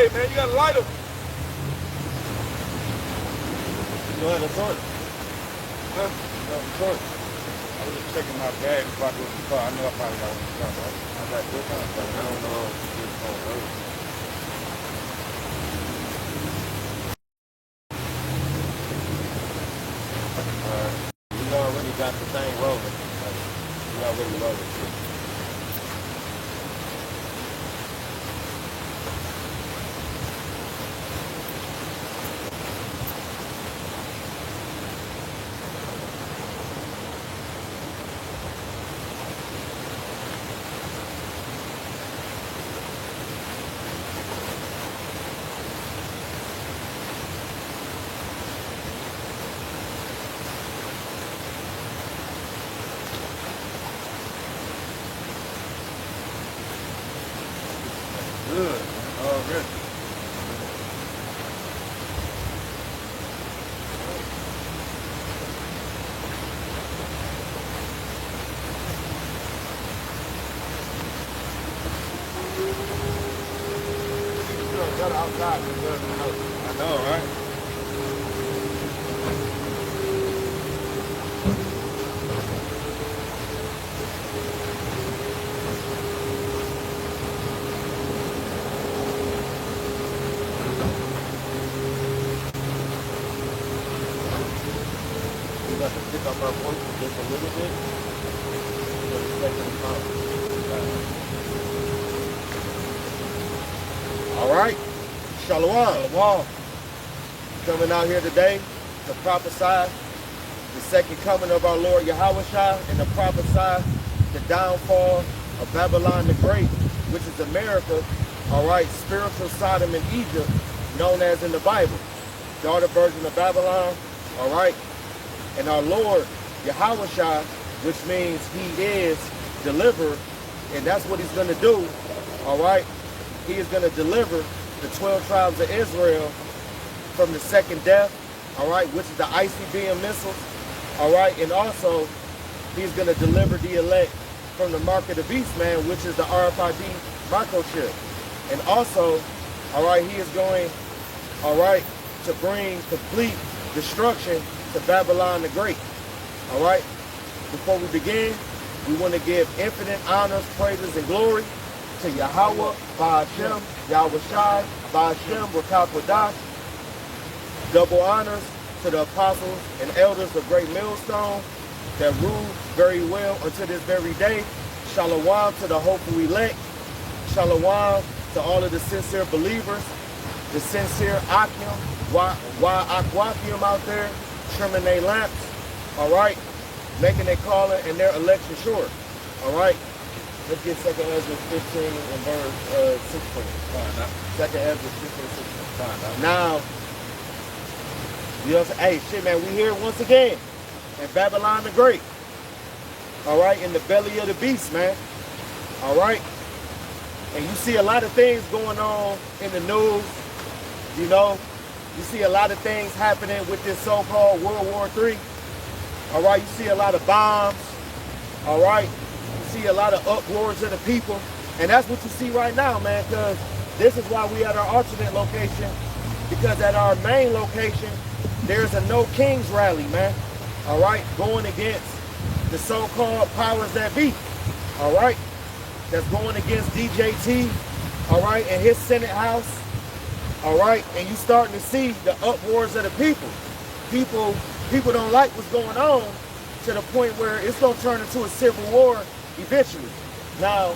Hey, man, you got a lighter? You know how to sort? Huh? You know the torch? I was just checking my bag before I go to the car. I know I probably got one in the car, right? I got this one, but I don't know if it's on road. We already got the thing rolling. We already rolling. Good. Already. Got outside. I know, right? We got to pick up our voice just a little bit. For the second time. All right. Shalom. Wall. Coming out here today to prophesy the second coming of our Lord Yahushua and to prophesy the downfall of Babylon the Great, which is America, all right, spiritual Sodom and Egypt, known as in the Bible, daughter version of Babylon, all right, and our Lord Yahushua, which means he is deliverer, and that's what he's going to do, all right. He is going to deliver the 12 tribes of Israel from the second death, all right, which is the ICBM missiles, all right, and also he's going to deliver the elect from the mark of the beast, man, which is the RFID microchip. And also, all right, he is going, all right, to bring complete destruction to Babylon the Great, all right. Before we begin, we want to give infinite honors, praises, and glory to Yahweh, Ba'ashem, Yahweh Shai, Ba'ashem, Rakakwadash. Double honors to the apostles and elders of Great Millstone that rule very well until this very day. Shalom to the hopeful elect. Shalom to all of the sincere believers, the sincere Akim, why Aquafium out there, trimming their lamps, all right, making their calling and their election short, all right. Let's get 2nd Ezra 15 and verse 16. Fine, now. 2nd Ezra 15 and 16. Fine, Now, you know what I'm saying? Hey, shit, man, we here once again in Babylon the Great. All right, in the belly of the beast, man. All right. And you see a lot of things going on in the news. You know, you see a lot of things happening with this so-called World War III. All right, you see a lot of bombs. All right, you see a lot of uproars of the people. And that's what you see right now, man, because this is why we at our alternate location, because at our main location, there's a No Kings rally, man. All right, going against the so-called powers that be. All right, that's going against DJT. All right, and his Senate House. All right, and you starting to see the uproars of the people. People don't like what's going on to the point where it's gonna turn into a civil war eventually. Now,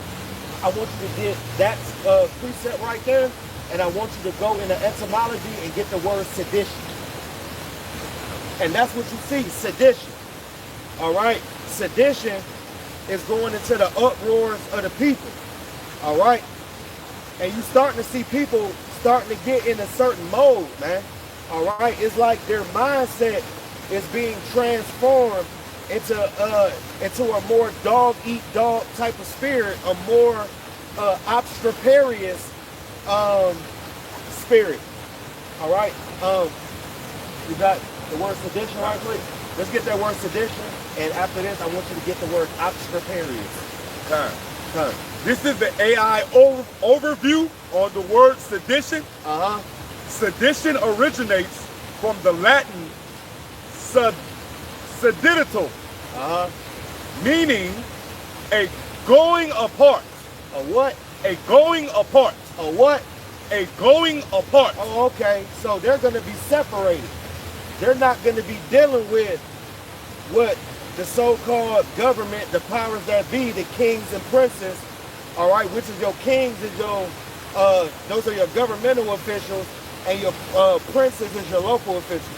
I want you to get that preset right there, and I want you to go into etymology and get the word sedition. And that's what you see, sedition. All right, sedition is going into the uproars of the people. All right, and you starting to see people starting to get in a certain mode, man. All right, it's like their mindset is being transformed into a more dog eat dog type of spirit, a more obstroparious spirit. All right, you got the word sedition right quick. Let's get that word sedition, and after this, I want you to get the word obstroparious. Time. This is the AI overview on the word sedition. Uh-huh. Sedition originates from the Latin sedito, Uh-huh. meaning a going apart. A what? A going apart. A what? A going apart. Oh, okay. So they're going to be separated. They're not going to be dealing with what the so-called government, the powers that be, the kings and princes, all right, which is your kings and your, those are your governmental officials, and your princes is your local officials.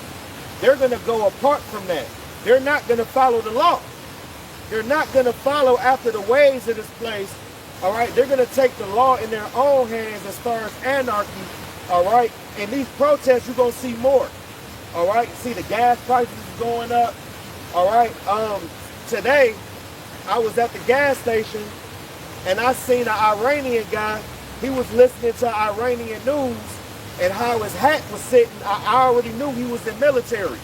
They're going to go apart from that. They're not going to follow the law. They're not going to follow after the ways of this place. All right, they're going to take the law in their own hands as far as anarchy. All right, and these protests, you're going to see more. All right, see the gas prices is going up. All right, today I was at the gas station and I seen an Iranian guy. He was listening to Iranian news and how his hat was sitting. I already knew he was in military.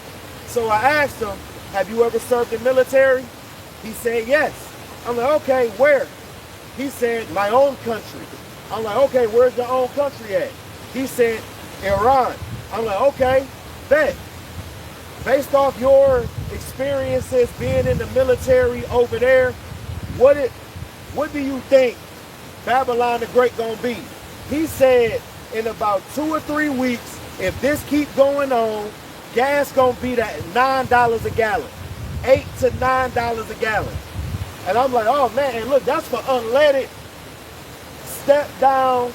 So I asked him, have you ever served in military? He said, yes. I'm like, okay, where? He said, my own country. I'm like, okay, where's your own country at? He said, Iran. I'm like, okay, bet. Based off your experiences being in the military over there, what do you think Babylon the Great gonna be? He said in about 2 or 3 weeks, if this keep going on, gas gonna be that $9 a gallon, $8 to $9 a gallon. And I'm like, oh man, and look, that's for unleaded, step down,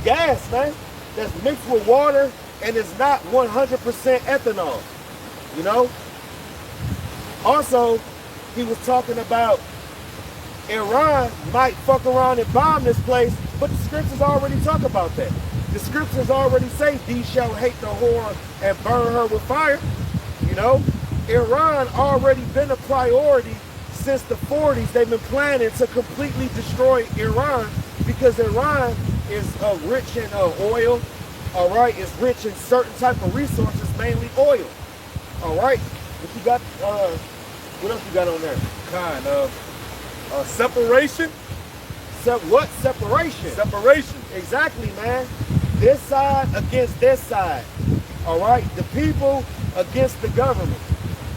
gas, man. That's mixed with water and it's not 100% ethanol, you know? Also, he was talking about Iran might fuck around and bomb this place, but the scriptures already talk about that. The scriptures already say, these shall hate the whore and burn her with fire, you know? Iran already been a priority since the 40s. They've been planning to completely destroy Iran because Iran is rich in oil, all right? It's rich in certain type of resources, mainly oil, all right? What you got, what else you got on there? Kind of separation. What? Separation. Separation. Exactly, man. This side against this side, all right? The people against the government.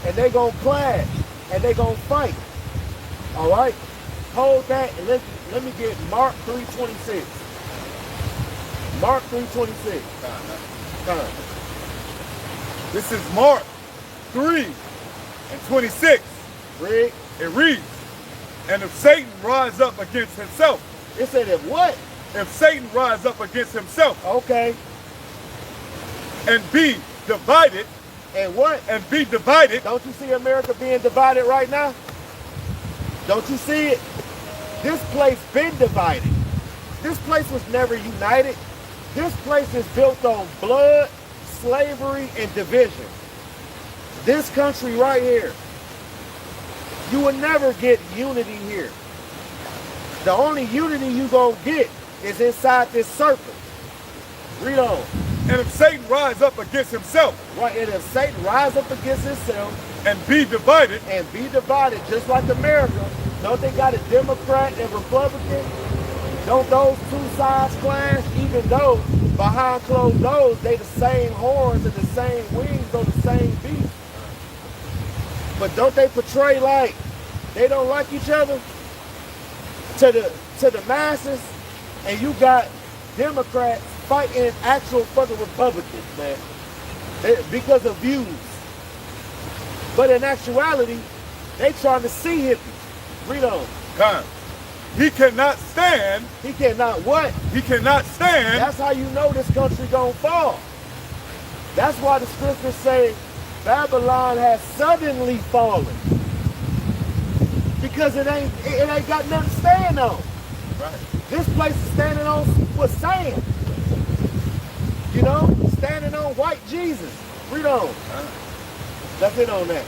And they gonna clash, and they gonna fight. All right, hold that, and let me get Mark 3:26. Mark 3:26. This is Mark 3:26. Read. It reads, and if Satan rise up against himself. It said if what? If Satan rise up against himself. Okay. And be divided. And what? And be divided. Don't you see America being divided right now? Don't you see it? This place been divided. This place was never united. This place is built on blood, slavery, and division. This country right here, you will never get unity here. The only unity you gonna get is inside this circle. Read on. And if Satan rise up against himself. Right, and if Satan rise up against himself. And be divided. And be divided, just like America. Don't they got a Democrat and Republican? Don't those two sides clash? Even though behind closed doors, they the same horns and the same wings on the same beast. But don't they portray like they don't like each other to the masses? And you got Democrats fighting actual fucking Republicans, man, because of views. But in actuality, they trying to see hippies. Read on. Con. He cannot stand. He cannot what? He cannot stand. That's how you know this country gonna fall. That's why the scriptures say Babylon has suddenly fallen. Because it ain't got nothing to stand on. Right. This place is standing on what's sand. You know, standing on white Jesus. Read on. That's it on that.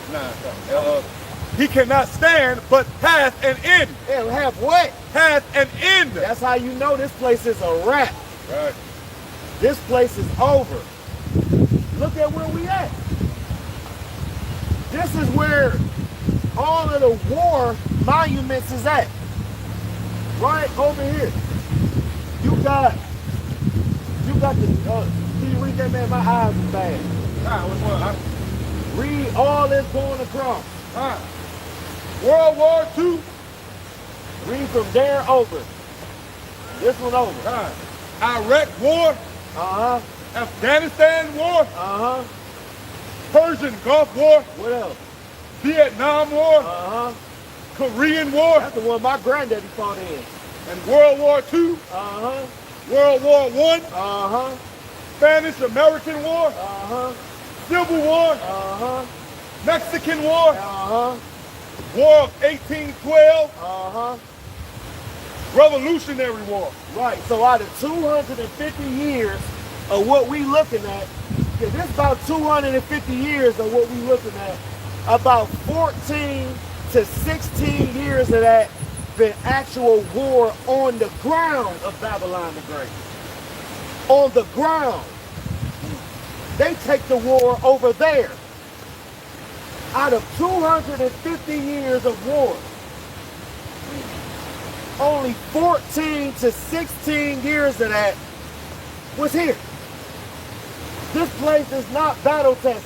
He cannot stand, but hath an end. It'll have what? Hath an end. That's how you know this place is a wrap. Right. This place is over. Look at where we at. This is where all of the war monuments is at. right over here. You got the, can you read that, man? My eyes is bad. Which one? Read all that's going across. World War II. Read from there over. This one over. Iraq War. Uh-huh. Afghanistan War. Uh-huh. Persian Gulf War. What else? Vietnam War. Uh-huh. Korean War. That's the one my granddaddy fought in. And World War II. Uh-huh. World War I. Uh-huh. Spanish-American War. Uh-huh. Civil War. Uh-huh. Mexican War. Uh-huh. War of 1812. Uh-huh. Revolutionary War. Right, so out of 250 years of what we looking at, because this about 250 years of what we looking at, about 14 to 16 years of that been actual war on the ground of Babylon the Great. On the ground. They take the war over there. Out of 250 years of war, only 14 to 16 years of that was here. This place is not battle tested.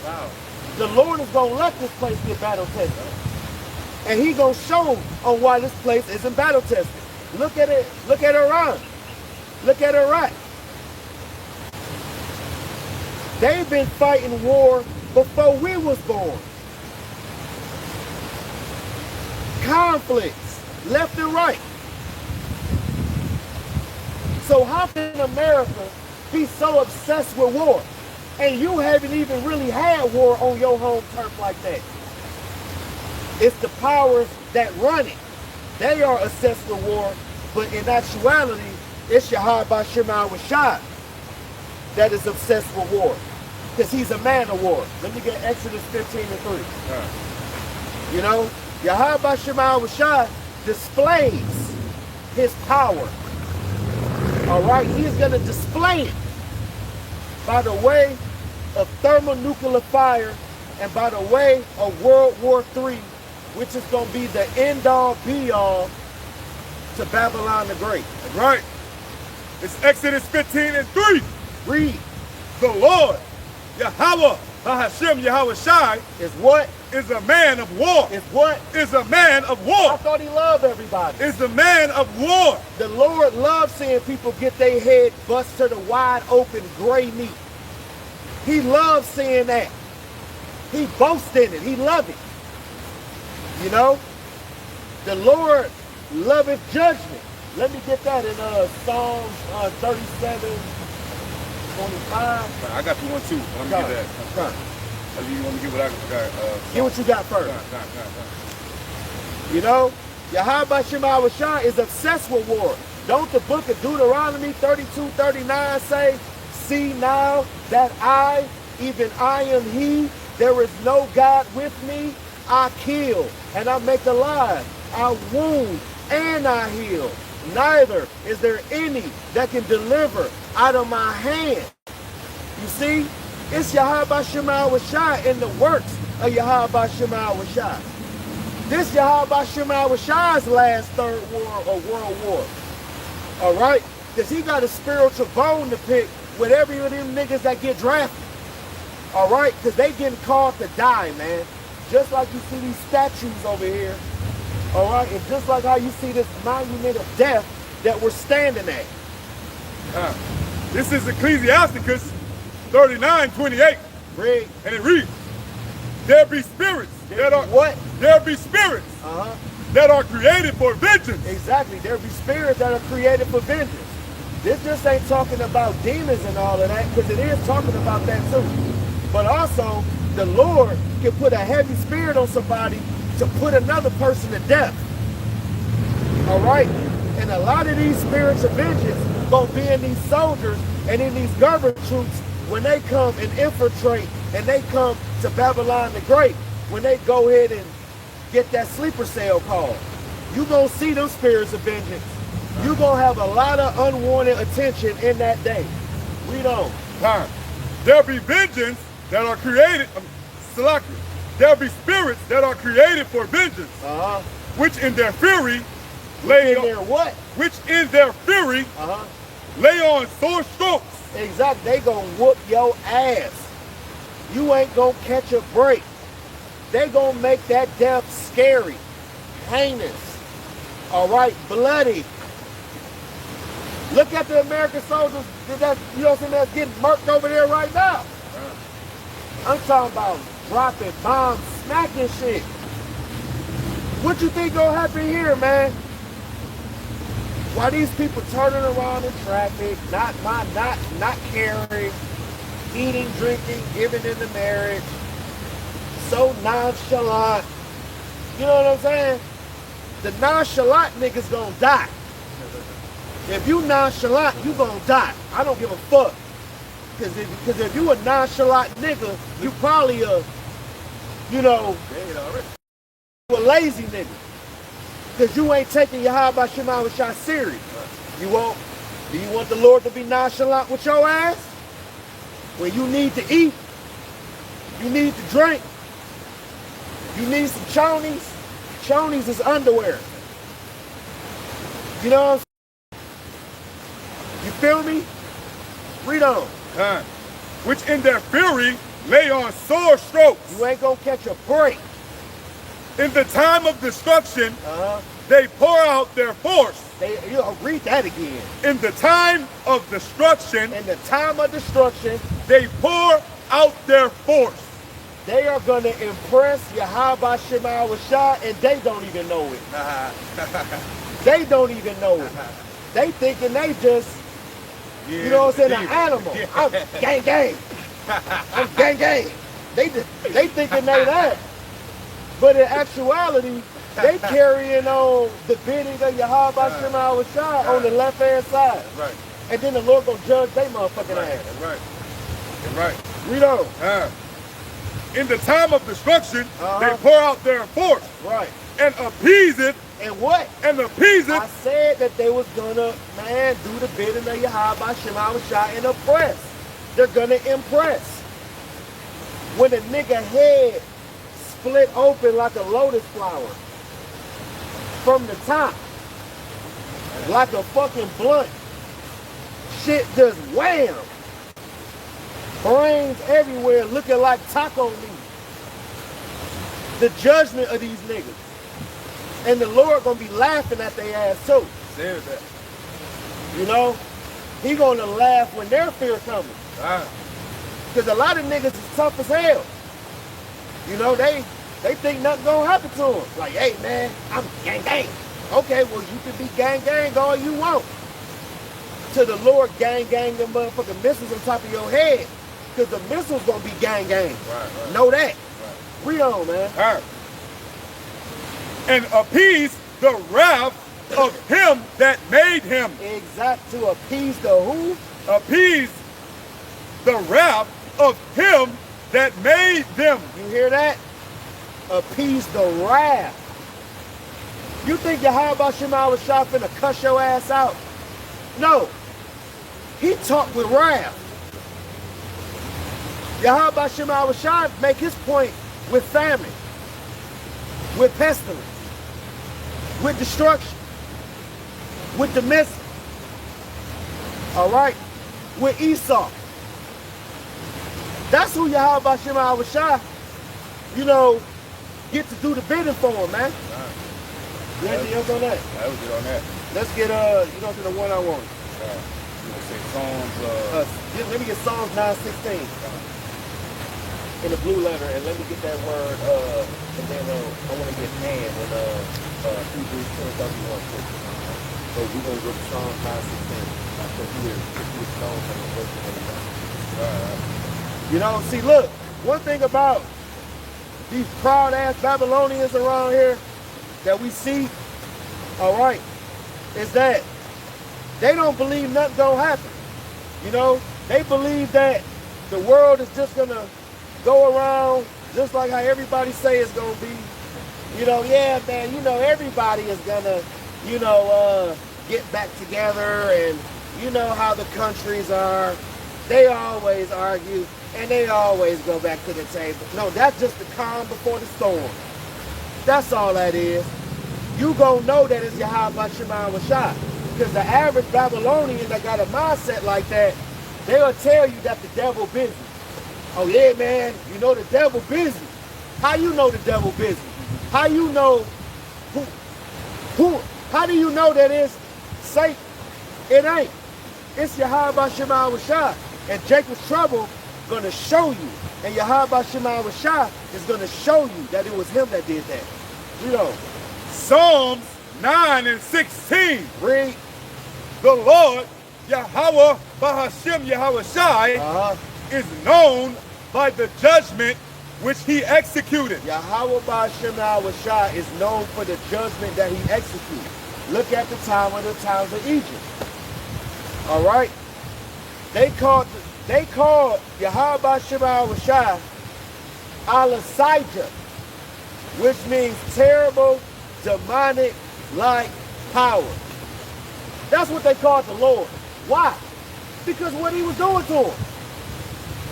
Wow. The Lord is going to let this place get battle tested. And He going to show on why this place isn't battle tested. Look at it. Look at Iran. Look at Iraq. They've been fighting war before we was born. Conflicts, left and right. So how can America be so obsessed with war? And you haven't even really had war on your home turf like that. It's the powers that run it. They are obsessed with war, but in actuality, it's Yahweh Shema Rashad that is obsessed with war. Because he's a man of war. Let me get Exodus 15 and 3. You know, Yahweh Shema Rashad displays his power. All right, he's going to display it by the way of thermonuclear fire and by the way of World War III, which is going to be the end-all, be-all to Babylon the Great. Right. It's Exodus 15 and 3. Read. The Lord, Yahweh, Hashem Yahweh Shai, Is what? is a man of war. Is what? Is a man of I war. thought he loved everybody. Is a man of war. The Lord loves seeing people get their head bust to the wide open gray meat. He loves seeing that. He boasts in it. He loves it. You know? The Lord loveth judgment. Let me get that in Psalms 37, 25. I got you one too. Let me get that. You want me to get what I got? Get what you got first. Nah. You know, Yahweh Shema Rashad is obsessed with war. Don't the book of Deuteronomy 32:39 say, see now that I, even I am he, there is no God with me. I kill and I make alive. I wound and I heal. Neither is there any that can deliver out of my hand. You see, it's Yahweh Shema Rashad in the works of Yahweh Shema Rashad. This Yahweh Shema Rashad's last third war or world war. All right? Because he got a spiritual bone to pick with every of them niggas that get drafted. All right? Because they getting called to die, man. Just like you see these statues over here. All right? And just like how you see this monument of death that we're standing at. This is Ecclesiasticus 39:28. Read. And it reads, there be spirits that are what? There be spirits that are created for vengeance. Exactly. There be spirits that are created for vengeance. This just ain't talking about demons and all of that, because it is talking about that too. But also, the Lord can put a heavy spirit on somebody to put another person to death. All right? And a lot of these spirits of vengeance gonna be in these soldiers and in these government troops when they come and infiltrate and they come to Babylon the Great, when they go ahead and get that sleeper cell call. You gonna see them spirits of vengeance. You gonna have a lot of unwanted attention in that day. Read on. There be vengeance that are created, there be spirits that are created for vengeance, which in their fury lay in their what? which in their fury lay on sore strokes. Exactly. They gonna whoop your ass. You ain't gonna catch a break. They gonna make that death scary, heinous, all right, bloody. Look at the American soldiers that, you know what I'm saying, that's getting murked over there right now. I'm talking about dropping bombs, smacking shit. What you think gonna happen here, man? Why these people turning around in traffic, not caring, eating, drinking, giving into marriage, so nonchalant. You know what I'm saying? The nonchalant niggas gonna die. If you nonchalant, you gonna die. I don't give a fuck. Cause if you a nonchalant nigga, you probably a lazy nigga. Cause you ain't taking your Yahweh Shema Shah serious. Do you want the Lord to be nonchalant with your ass? When you need to eat, you need to drink, you need some chonies. Chonies is underwear. You know what I'm saying? You feel me? Read on. Which in their fury lay on sore strokes. You ain't gonna catch a break. In the time of destruction, they pour out their force. Read that again. In the time of destruction, they pour out their force. They are gonna impress Yahweh Shema Shah, and they don't even know it. They don't even know it. They thinking they just, you know what I'm saying, an animal. I'm gang gang. I'm gang gang. They thinking they that. But in actuality, they carrying on the bidding of Yahweh Shema Shah on the left hand side. Right. And then the Lord gonna judge they motherfucking ass. Right. Read on. In the time of destruction, they pour out their force. Right. And appease it. And what? And appease it. I said that they was gonna, do the bidding of Yahweh Shema Shah and oppress. They're gonna impress. When a nigga head split open like a lotus flower from the top, like a fucking blunt, shit just wham. Brains everywhere looking like taco meat. The judgment of these niggas. And the Lord gonna be laughing at their ass too. There's that. You know? He gonna laugh when their fear coming. Because a lot of niggas is tough as hell. You know, they think nothing gonna happen to them. Like, hey man, I'm gang gang. Okay, well you can be gang gang all you want. To the Lord gang gang them motherfucking missiles on top of your head. Because the missiles gonna be gang gang. Right. Know that. Read on, man. And appease the wrath of him that made him. Exact, to appease the who? Appease the wrath of him that made them. You hear that? Appease the wrath. You think Yahweh Shema Shah finna cuss your ass out? No. He talked with wrath. Yahweh Shema Shah make his point with famine, with pestilence, with destruction, with the missile. All right? With Esau. That's who Yahweh Shema Shah, get to do the bidding for him, man. You anything else on that? I was good on that. Let's get to the one I want. Say Psalms. Let me get Psalms 9:16 in the blue letter, and let me get that word. And then I want to get hand in Hebrews 10:31. So we're gonna go to Psalms 9:16. You know, see, look. One thing about these proud ass Babylonians around here that we see, all right, is that they don't believe nothing gonna happen. You know, they believe that the world is just gonna go around just like how everybody say it's gonna be. Yeah, man, everybody is gonna, get back together, and you know how the countries are. They always argue and they always go back to the table. No, that's just the calm before the storm. That's all that is. you gonna know that it's Yahweh Shema Washai. Because the average Babylonian that got a mindset like that, they'll tell you that the devil busy. Oh yeah, man, you know the devil busy. How you know the devil busy? How you know how do you know that it's Satan? It ain't. It's Yahweh Shema Washai. And Jacob's trouble gonna show you. And Yahweh Shema Washai is gonna show you that it was him that did that. You know. Psalms 9 and 16. Read. The Lord, Yahweh Bahashem Yahweh Shai, is known by the judgment which he executed. Yahweh Bahashem Yahweh Shai is known for the judgment that he executed. Look at the times of Egypt. All right? They called Yahweh Bahashem Yahweh Shai Al-Asijah, which means terrible, demonic, like power. That's what they called the Lord. Why? Because what he was doing to them.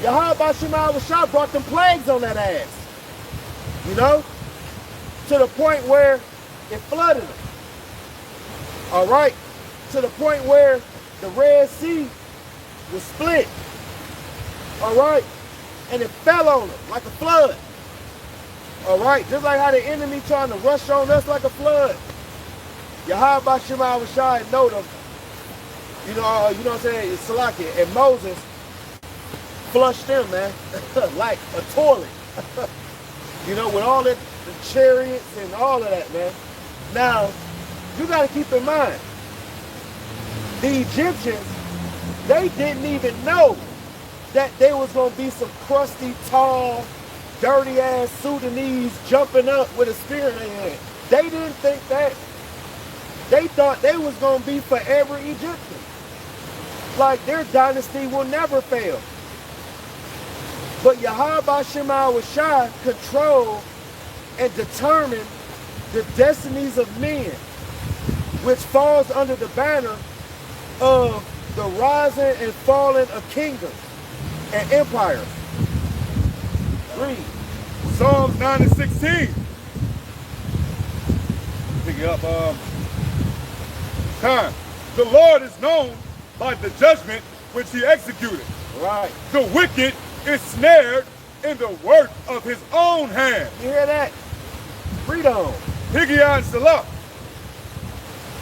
Yahweh Bahashem Yahweh Shai brought them plagues on that ass. You know? To the point where it flooded them. All right? To the point where the Red Sea was split. All right? And it fell on them like a flood. All right? Just like how the enemy trying to rush on us like a flood. Yahweh Bahashem Yahweh Shai know them. You know what I'm saying? It's Salakia. And Moses flushed them, man, like a toilet. You know, with all the chariots and all of that, man. Now, you got to keep in mind, the Egyptians, they didn't even know that there was going to be some crusty, tall, dirty-ass Sudanese jumping up with a spear in their hand. They didn't think that. They thought they was going to be forever Egyptian. Like their dynasty will never fail. But Yahweh Bahashem Yahweh Shai control and determine the destinies of men, which falls under the banner of the rising and falling of kingdoms and empires. Read. Psalms 9 and 16. Pick it up. Time. The Lord is known by the judgment which he executed. Right. The wicked is snared in the work of his own hand. You hear that? Read on. Higgaion Salah.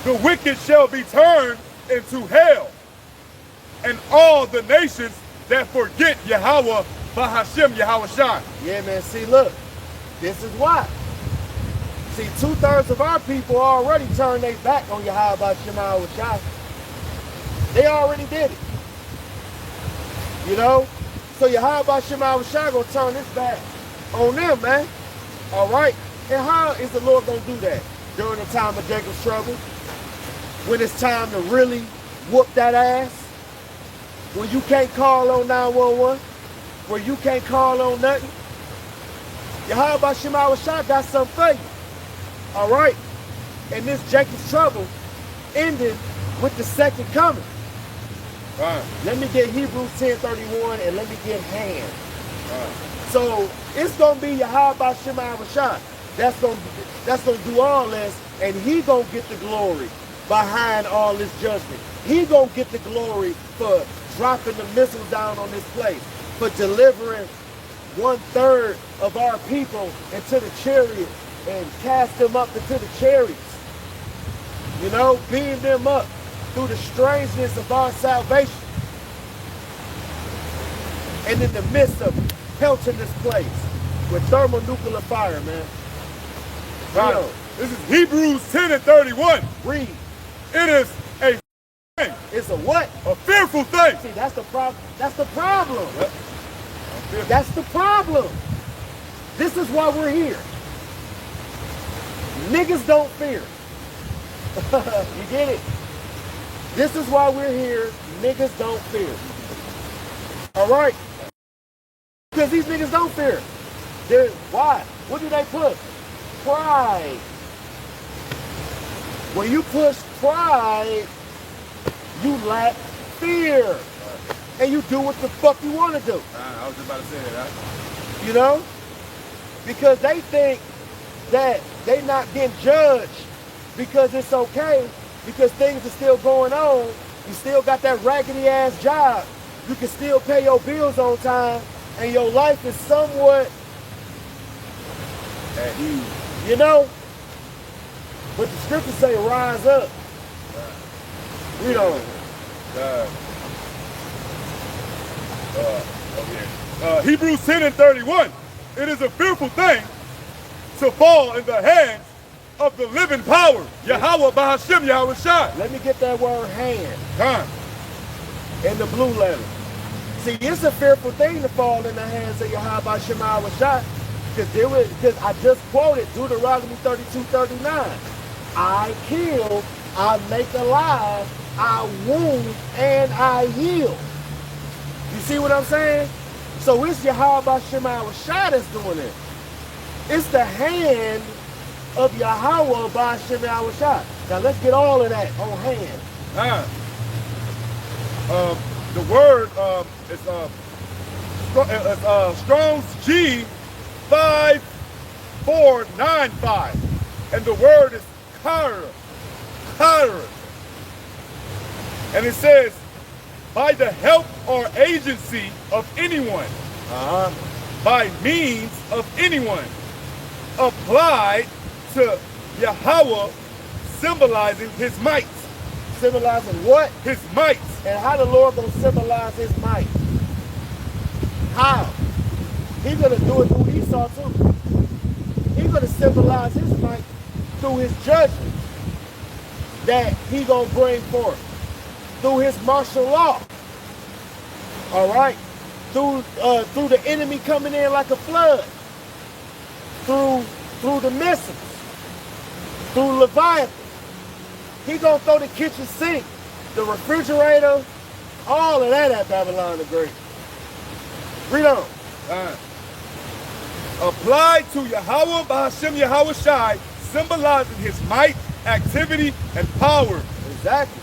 The wicked shall be turned into hell, and all the nations that forget Yahweh Bahashem Yahweh Shai. Yeah, man. See, look. This is why. See, 2/3 of our people already turned their back on Yahweh Bahashem Yahweh Shai. They already did it. You know? So Yahweh Bahashem Yahweh Shai gonna turn his back on them, man. All right? And how is the Lord gonna do that? During the time of Jacob's trouble? When it's time to really whoop that ass? When you can't call on 911? When you can't call on nothing? Yahweh Bahashem Yahweh Shai got something for you. All right? And this Jacob's trouble ended with the second coming. Right. Let me get Hebrews 10:31 and let me get Ham. Right. So it's gonna be Yahweh Bahashem Yahweh Shai. That's gonna do all this, and he gonna get the glory behind all this judgment. He gonna get the glory for dropping the missiles down on this place, for delivering 1/3 of our people into the chariot and cast them up into the chariots. You know, beam them up through the strangeness of our salvation. And in the midst of pelting this place with thermonuclear fire, man. Right. You know, This is Hebrews 10 and 31. read. It is a thing, It's a what? a fearful thing. See, that's the problem. That's the problem. Yep. That's the problem. This is why we're here. Niggas don't fear. You get it? This is why we're here. Niggas don't fear. All right? Because these niggas don't fear. Why? What do they push? Pride. When you push pride, you lack fear. And you do what the fuck you want to do. I was just about to say that. You know? Because they think that they not getting judged because it's okay, because things are still going on. You still got that raggedy ass job. You can still pay your bills on time, and your life is somewhat at ease, you know? But the scriptures say rise up. Read on. Hebrews 10 and 31. It is a fearful thing to fall in the hands of the living power, Yahweh Bahashem Yahweh Shai. Let me get that word hand Huh? in the blue letter. See, it's a fearful thing to fall in the hands of Yahweh Shema Shai, because I just quoted Deuteronomy 32:39. I kill, I make alive, I wound, and I heal. You see what I'm saying? So it's Yahweh Shema Shai that's doing it. It's the hand of Yahweh by Shema Shai. Now let's get all of that on hand. The word is Strong's G 5495, and the word is kara, and it says by the help or agency of anyone, by means of anyone, applied to Yahweh, symbolizing his might. Symbolizing what? His might. And how the Lord gonna symbolize his might? How? He's gonna do it through Esau too. He's gonna symbolize his might through his judgment that he gonna bring forth, through his martial law. All right, through the enemy coming in like a flood, through the missiles, through Leviathan. He gonna throw the kitchen sink, the refrigerator, all of that at Babylon the Great. Read on. Applied to Yahweh Bahashem Yahweh Shai, symbolizing his might, activity, and power. Exactly.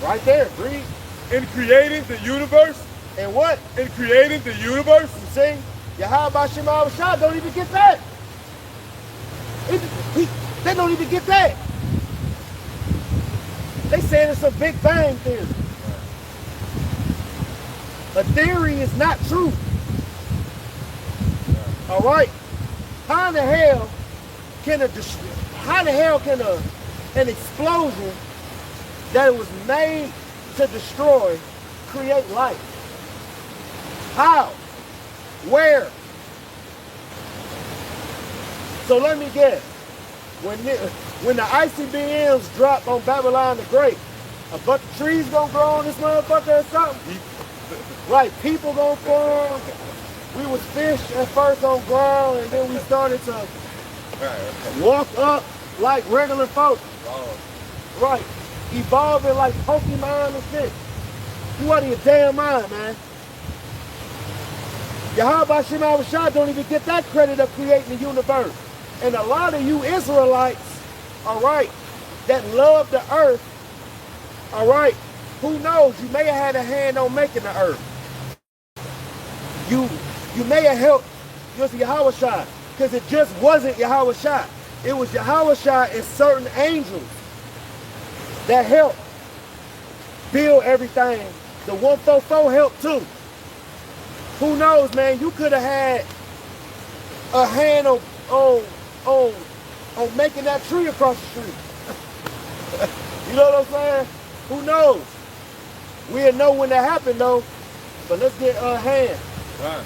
Right there, read. In creating the universe. And what? In creating the universe. You see? Yahweh Bahashem Yahweh Shai don't even get that. They don't even get that. They saying it's a Big Bang theory. A theory is not true. All right. How in the hell can an explosion that was made to destroy create life? How? Where? So let me guess. When the ICBMs drop on Babylon the Great, a bunch of trees gonna grow on this motherfucker or something? Right, people gonna form. We was fish at first on ground, and then we started to walk up like regular folks. Right, evolving like Pokemon and shit. You out of your damn mind, man. Yahweh Shema Shai don't even get that credit of creating the universe. And a lot of you Israelites, all right, that love the earth, all right, who knows, you may have had a hand on making the earth. You may have helped just Yahweh Shai, because it just wasn't Yahweh Shai. It was Yahweh Shai and certain angels that helped build everything. The 144 helped too. Who knows, man, you could have had a hand on making that tree across the street. You know what I'm saying? Who knows? We'll know when that happened though. But let's get a hand. Right.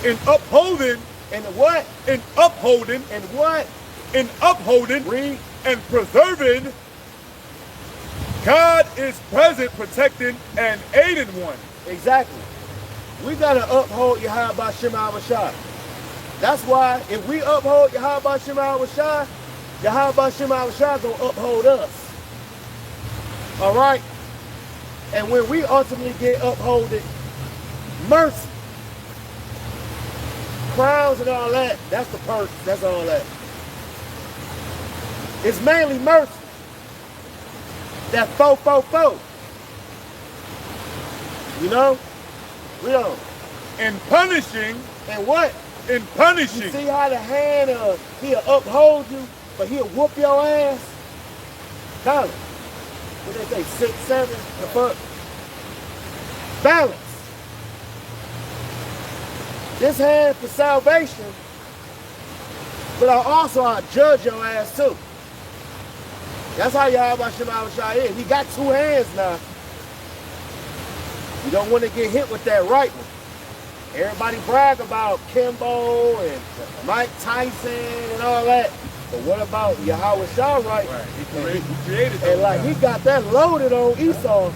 In upholding. And what? In upholding. And what? In upholding. Read. And preserving. God is present, protecting, and aiding one. Exactly. We gotta uphold Yahweh Shema Shai. That's why if we uphold Yahweh Shema Shai, Yahweh Shema Shai gonna uphold us. All right? And when we ultimately get upholded, mercy, crowns and all that, that's the perks, that's all that. It's mainly mercy. That 444. You know? We don't. In punishing. And what? In punishing. You see how the hand, he'll uphold you but he'll whoop your ass. Balance. What they say, 6, 7, the fuck? Balance. This hand for salvation, but I judge your ass too. That's how Yahweh Shai is. He got 2 hands now. You don't want to get hit with that right one. Everybody brag about Kimbo and Mike Tyson and all that. But what about Yahweh Shai right? He created and like he got that loaded on Esau.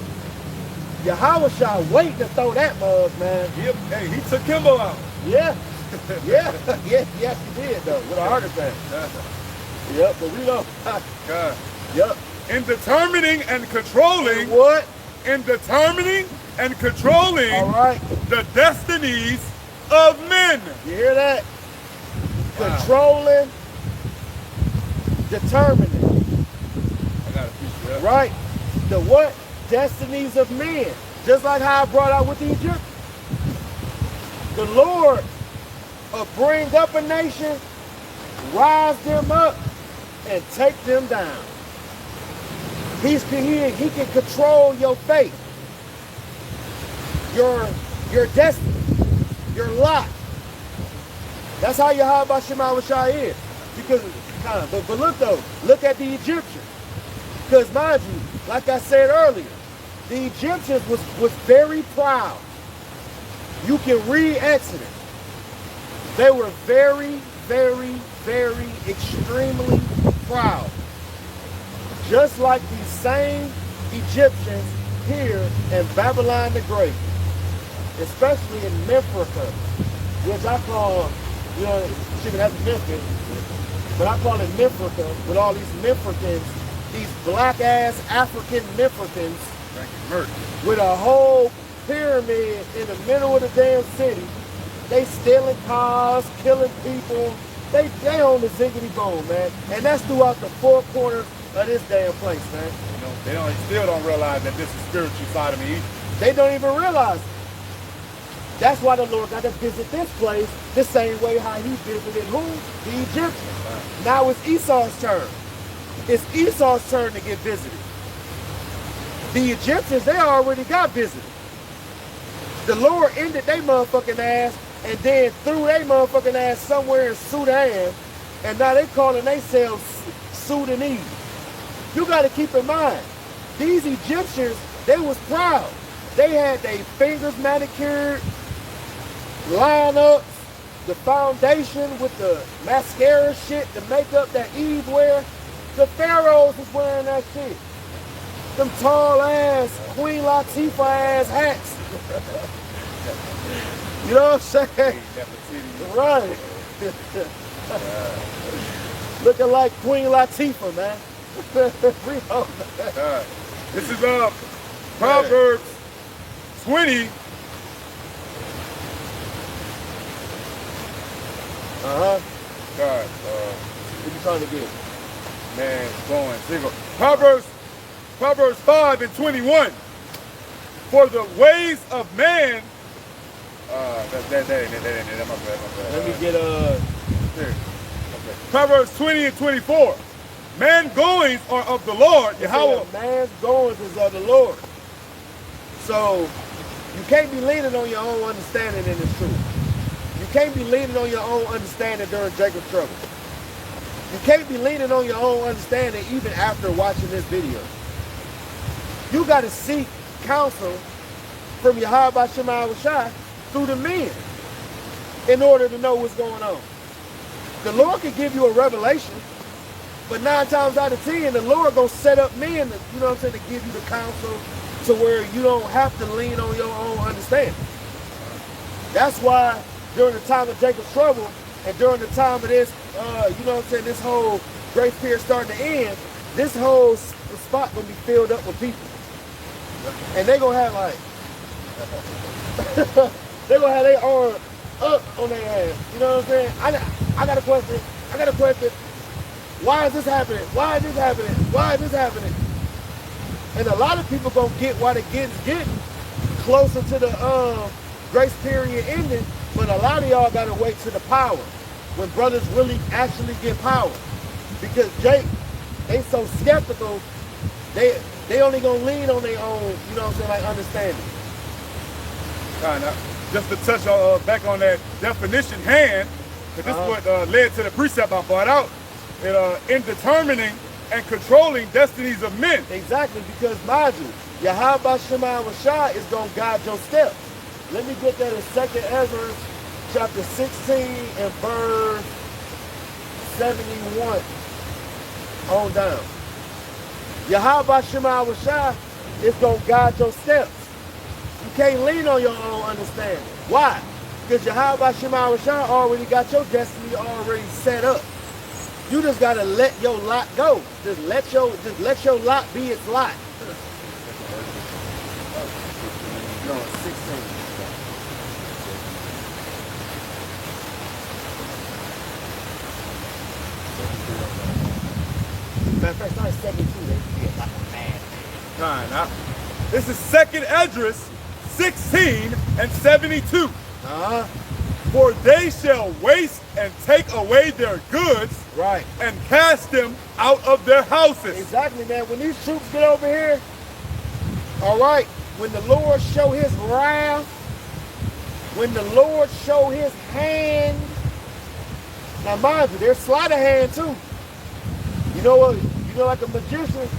Yahweh Shai waiting to throw that mug, man. Yep. Hey, he took Kimbo out. Yeah. Yes, he did though, with a heart attack. Yep, but we know. God. Yep. In determining and controlling. What? In determining and controlling all right. the destinies of men. You hear that? Wow. Controlling, determining. I got a piece of that. Right? The what? Destinies of men. Just like how I brought out with the Egyptians. The Lord will bring up a nation, rise them up, and take them down. He can control your fate, your destiny, your lot. That's how Yahweh Shai is. Because, but look though, look at the Egyptians. Because mind you, like I said earlier, the Egyptians was very proud. You can read Exodus. They were very, very, very extremely proud. Just like these same Egyptians here in Babylon the Great, especially in Memphis, which I call, you know, shit, that's Memphis, but I call it Memphis with all these Memphisans, these black-ass African Memphisans with a whole pyramid in the middle of the damn city. They stealing cars, killing people. They own the ziggity bone, man. And that's throughout the 4 corners of this damn place, man. You know, they still don't realize that this is spiritual side of me. They don't even realize it. That's why the Lord got to visit this place the same way how he visited who? The Egyptians. Right. Now it's Esau's turn. It's Esau's turn to get visited. The Egyptians, they already got visited. The Lord ended their motherfucking ass and then threw their motherfucking ass somewhere in Sudan, and now they calling themselves Sudanese. You got to keep in mind, these Egyptians, they was proud. They had their fingers manicured, lineups, the foundation with the mascara shit, the makeup that Eve wear. The pharaohs was wearing that shit. Them tall ass, Queen Latifah ass hats. You know what I'm saying? Right. Looking like Queen Latifah, man. This is Proverbs 20. God, what you trying to get? Man, going single. Proverbs 5 and 21. For the ways of man. That ain't it. My bad. Let me get here. Okay. Proverbs 20 and 24. Man goings are of the Lord. Yahweh. Man's goings is of the Lord. So you can't be leaning on your own understanding in this truth. You can't be leaning on your own understanding during Jacob's trouble. You can't be leaning on your own understanding even after watching this video. You got to seek counsel from Yahweh Shai through the men in order to know what's going on. The Lord can give you a revelation, but 9 times out of 10, the Lord gonna set up men, to, you know what I'm saying, to give you the counsel to where you don't have to lean on your own understanding. That's why during the time of Jacob's trouble and during the time of this, you know what I'm saying, this whole grace period starting to end, this whole spot gonna be filled up with people. And they gonna have like, they gonna have their arm up on their ass. You know what I'm saying? I got a question. Why is this happening? Why is this happening? Why is this happening? And a lot of people gonna get why the getting closer to the grace period ending, but a lot of y'all gotta wait to the power when brothers really actually get power. Because Jake, they so skeptical, they only gonna lean on their own, you know what I'm saying, like understanding. Now, just to touch back on that definition, hand, because this is what led to the precept I brought out. In determining and controlling destinies of men. Exactly, because mind you, Yahweh Shema Rashah is gonna guide your steps. Let me get that in 2nd Ezra chapter 16 and verse 71 on down. Yahweh Shema Rashah is going to guide your steps. You can't lean on your own understanding. Why? Because Yahweh Shema Rashah already got your destiny already set up. You just got to let your lot go. Just let your lot be its lot. No, 16. Matter of fact, it's not 72. They feel like a man. Now, this is 2nd Esdras 16 and 72. For they shall waste and take away their goods, right, and cast them out of their houses. Exactly, man. When these troops get over here, all right, when the Lord show his wrath, when the Lord show his hand, now mind you, there's sleight of hand too. You know what? You know, like a magician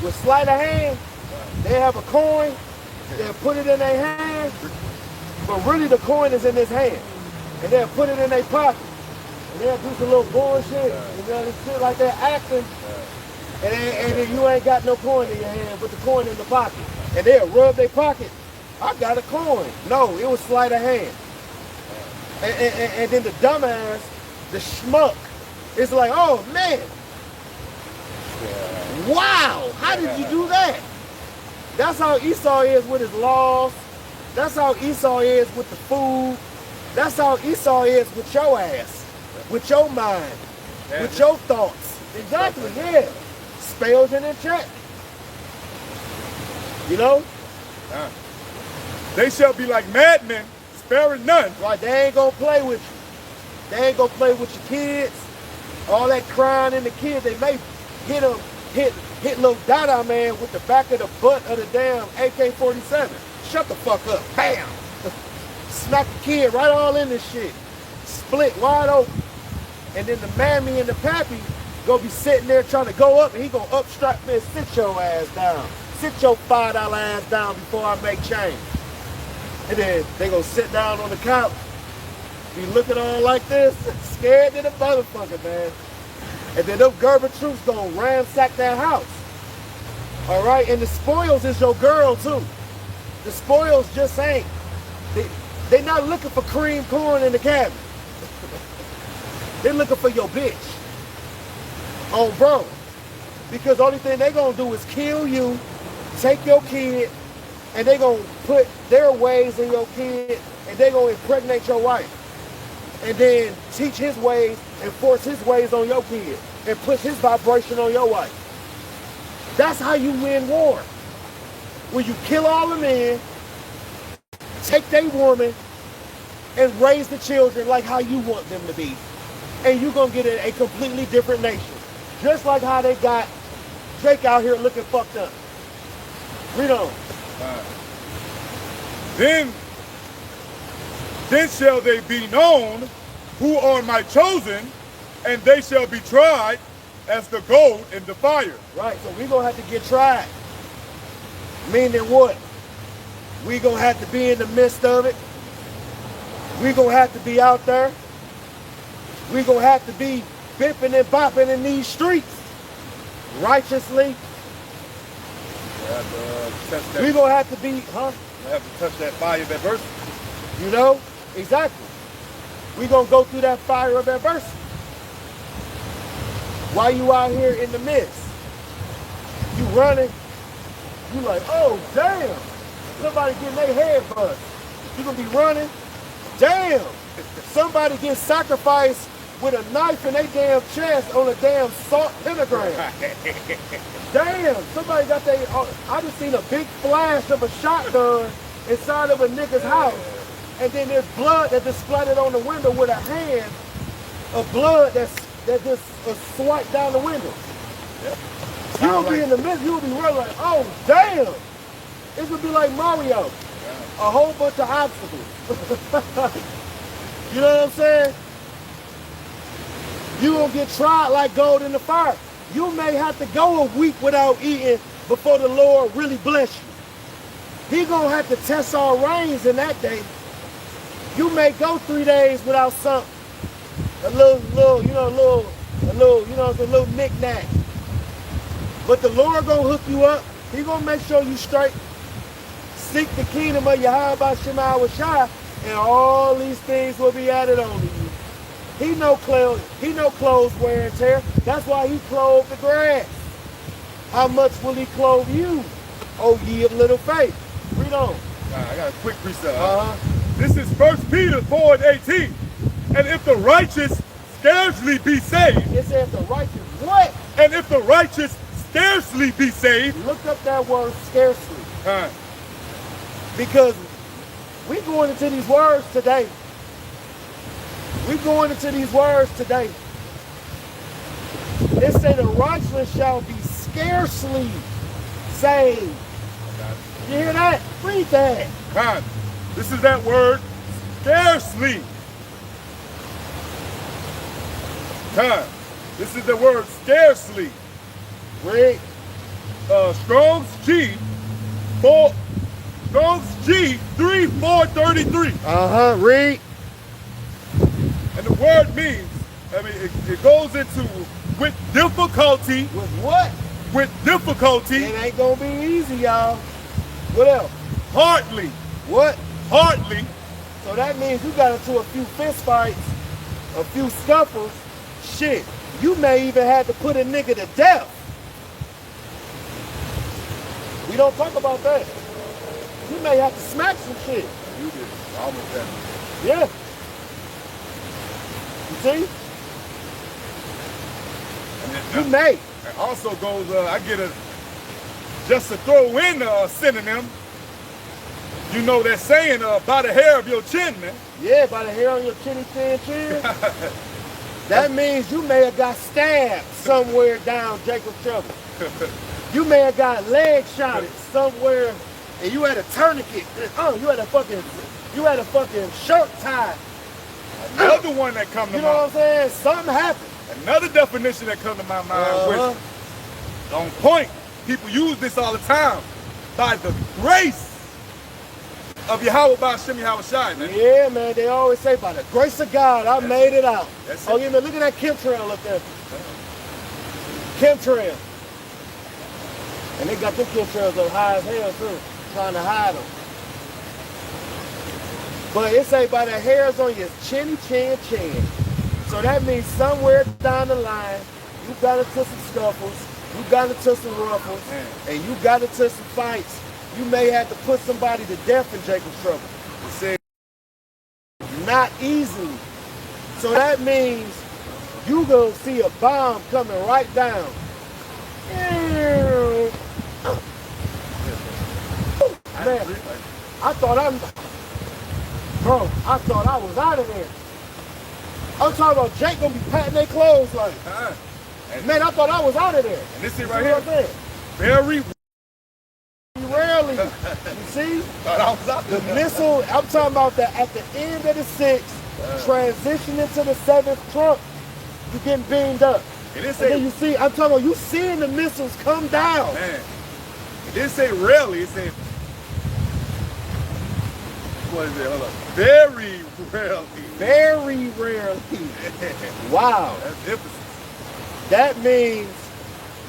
with sleight of hand, they have a coin, they'll put it in their hand, but really the coin is in his hand. And they'll put it in their pocket. And they'll do some little bullshit, and they'll shit like they're acting. And then you ain't got no coin in your hand, but the coin in the pocket. And they'll rub their pocket. I got a coin. No, it was sleight of hand. And then the dumbass, the schmuck, is like, oh man, wow, how did you do that? That's how Esau is with his laws. That's how Esau is with the food. That's how Esau is with your ass, with your mind, with your thoughts. Exactly, yeah. Spells in check. You know? They shall be like madmen, sparing none. Right, they ain't gonna play with you. They ain't gonna play with your kids. All that crying in the kids, they may hit little Dada man with the back of the butt of the damn AK-47. Shut the fuck up. Bam! Smack the kid right all in this shit. Split wide open. And then the mammy and the pappy gonna be sitting there trying to go up, and he gonna upstrap me and sit your ass down. Sit your $5 ass down before I make change. And then they gonna sit down on the couch, be looking on like this, scared to the motherfucker, man. And then them Gerber troops gonna ransack that house. All right, and the spoils is your girl too. The spoils just ain't. They not looking for cream corn in the cabinet. They're looking for your bitch. Oh, bro. Because the only thing they gonna do is kill you, take your kid, and they gonna put their ways in your kid, and they gonna impregnate your wife. And then teach his ways and force his ways on your kid, and push his vibration on your wife. That's how you win war. When you kill all the men, take their woman, and raise the children like how you want them to be. And you're gonna get a completely different nation. Just like how they got Drake out here looking fucked up. Read on. Then shall they be known who are my chosen, and they shall be tried as the gold in the fire. Right, so we're gonna have to get tried. Meaning what? We're gonna have to be in the midst of it. We're gonna have to be out there. We're gonna have to be bipping and bopping in these streets righteously. We're gonna have to be, huh? You have to touch that fire of adversity. You know? Exactly. We're gonna go through that fire of adversity. While you out here in the midst, you running, you like, oh damn, somebody getting their head buzzed. You gonna be running, damn, somebody getting sacrificed with a knife in their damn chest on a damn salt pentagram. Damn, somebody got their, I just seen a big flash of a shotgun inside of a nigga's house. And then there's blood that just splattered on the window with a hand of blood that's that just swipe down the window. Yeah. You'll be in the midst, you'll be real like, oh damn. It would be like Mario. Yeah. A whole bunch of obstacles. You know what I'm saying? You gonna get tried like gold in the fire. You may have to go a week without eating before the Lord really bless you. He gonna have to test our reins in that day. You may go 3 days without something. A little knick-knack. But the Lord gonna hook you up. He gonna make sure you straight. Seek the kingdom of Yahweh Shema Shai, and all these things will be added on to you. He know clothes wear and tear. That's why he clothed the grass. How much will he clothe you, O ye of little faith? Read on. I got a quick precept. This is 1 Peter 4:18. And if the righteous scarcely be saved. It says the righteous what? And if the righteous scarcely be saved. Look up that word scarcely. Because we going into these words today. It say the righteous shall be scarcely saved. You hear that? Read that. This is that word, scarcely. This is the word, scarcely. Read. Strong's G 3433. Read. And the word means, it goes into with difficulty. With what? With difficulty. It ain't gonna be easy, y'all. What else? Hardly. What? Hardly. So that means you got into a few fist fights, a few scuffles. Shit, you may even have to put a nigga to death. We don't talk about that. You may have to smack some shit. You did. Almost that. Yeah. You see? You may. It also goes, I get just to throw in a synonym, you know that saying, by the hair of your chin, man. Yeah, by the hair on your chin. That means you may have got stabbed somewhere down Jacob's Trouble. You may have got leg shotted somewhere, and you had a tourniquet. You had a fucking shirt tied. Another one that come to You mind. know what I'm saying? Something happened. Another definition that come to my mind, which on point, people use this all the time. By the grace of Yahweh Ba'ashem Yahweh Shai, man. Yeah, man. They always say, by the grace of God, I made it out. That's Oh, it. yeah, man. Look at that chemtrail up there. Chemtrail. And they got them chemtrails up high as hell, too. Trying to hide them. But it say by the hairs on your chin. So that means somewhere down the line, you got into some scuffles, you got into some ruffles, and you got into some fights. You may have to put somebody to death in Jacob's Trouble. It said, Not easily. So that means you gonna see a bomb coming right down. Man, I thought I was out of there. I'm talking about Jake gonna be patting their clothes like, man, I thought I was out of there. And this is You right see here. what I'm saying? Very Rarely. You see? thought I was out The there. missile, I'm talking about that at the end of the 6th, transitioning to the 7th trunk, you getting beamed up. It didn't And then say, you see, I'm talking about you seeing the missiles come down. man. It didn't say rarely. It said, what is it? Hold on. Very rarely. Very rarely. Wow. That's emphasis. That means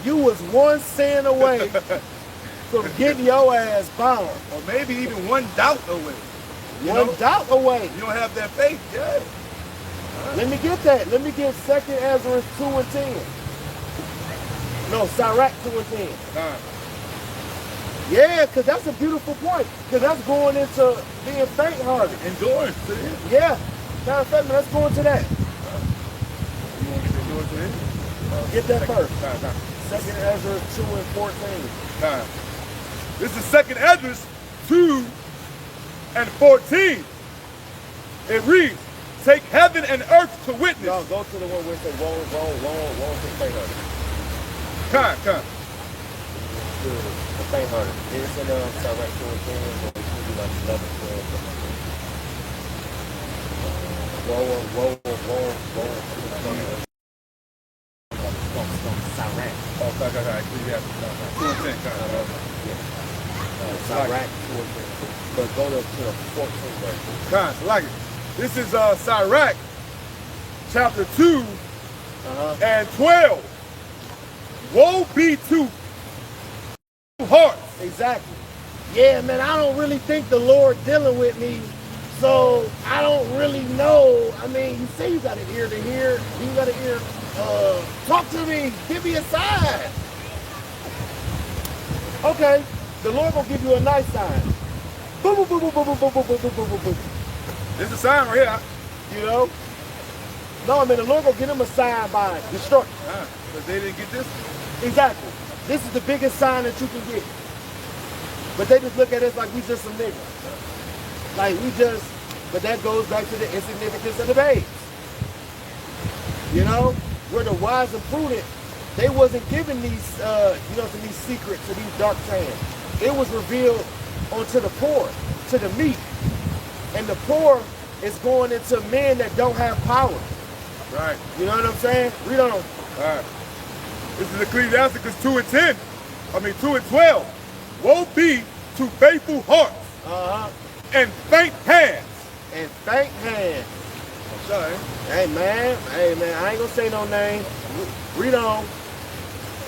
you was one sin away from getting your ass bombed. Or maybe even one doubt away. You One know? doubt away. You don't have that faith. Yeah. Let me get that. Let me get 2nd Ezra 2:10. No, Sirach 2:10. Yeah, because that's a beautiful point. Because that's going into being faint-hearted. Endurance to it. Yeah. Matter of fact, man, let's go into that. You want me to endurance to it? Get that first. Nah. 2nd Ezra 2:14. Nah. This is 2nd Esdras 2:14. It reads, take heaven and earth to witness. No, go to the one where it says won't take faint-hearted. Come. The faint-hearted. It's in Sirach 2 and 10, but it should be like 11, 12. Whoa. Sirach. Oh, yeah. 2 and 10, Sirach 2 and 10. But go to the 14th verse. I like it. This is Sirach, chapter 2 and 12. Woe be to hearts. Exactly. Yeah, man, I don't really think the Lord dealing with me, so I don't really know. I mean, you say you got an ear to hear, you got an ear. Talk to me, give me a sign. Okay, the Lord gonna give you a nice sign. Boom, boom, boom, boom, boom, boom, boom, boom, boom, boom, boom, boom. This is a sign right here. You know? No, I mean, the Lord gonna give them a sign by destruction. Because they didn't get this. Exactly. This is the biggest sign that you can get. But they just look at us like we just some niggas. But that goes back to the insignificance of the babes. You know? We're the wise and prudent. They wasn't given these, these secrets or these dark sayings. It was revealed onto the poor, to the meek. And the poor is going into men that don't have power. Right. You know what I'm saying? Read on. All right. This is Ecclesiasticus 2 and 10. 2 and 12. Woe be to faithful hearts and faint hands. And faint hands. Sorry. Hey man, I ain't gonna say no name. Read on.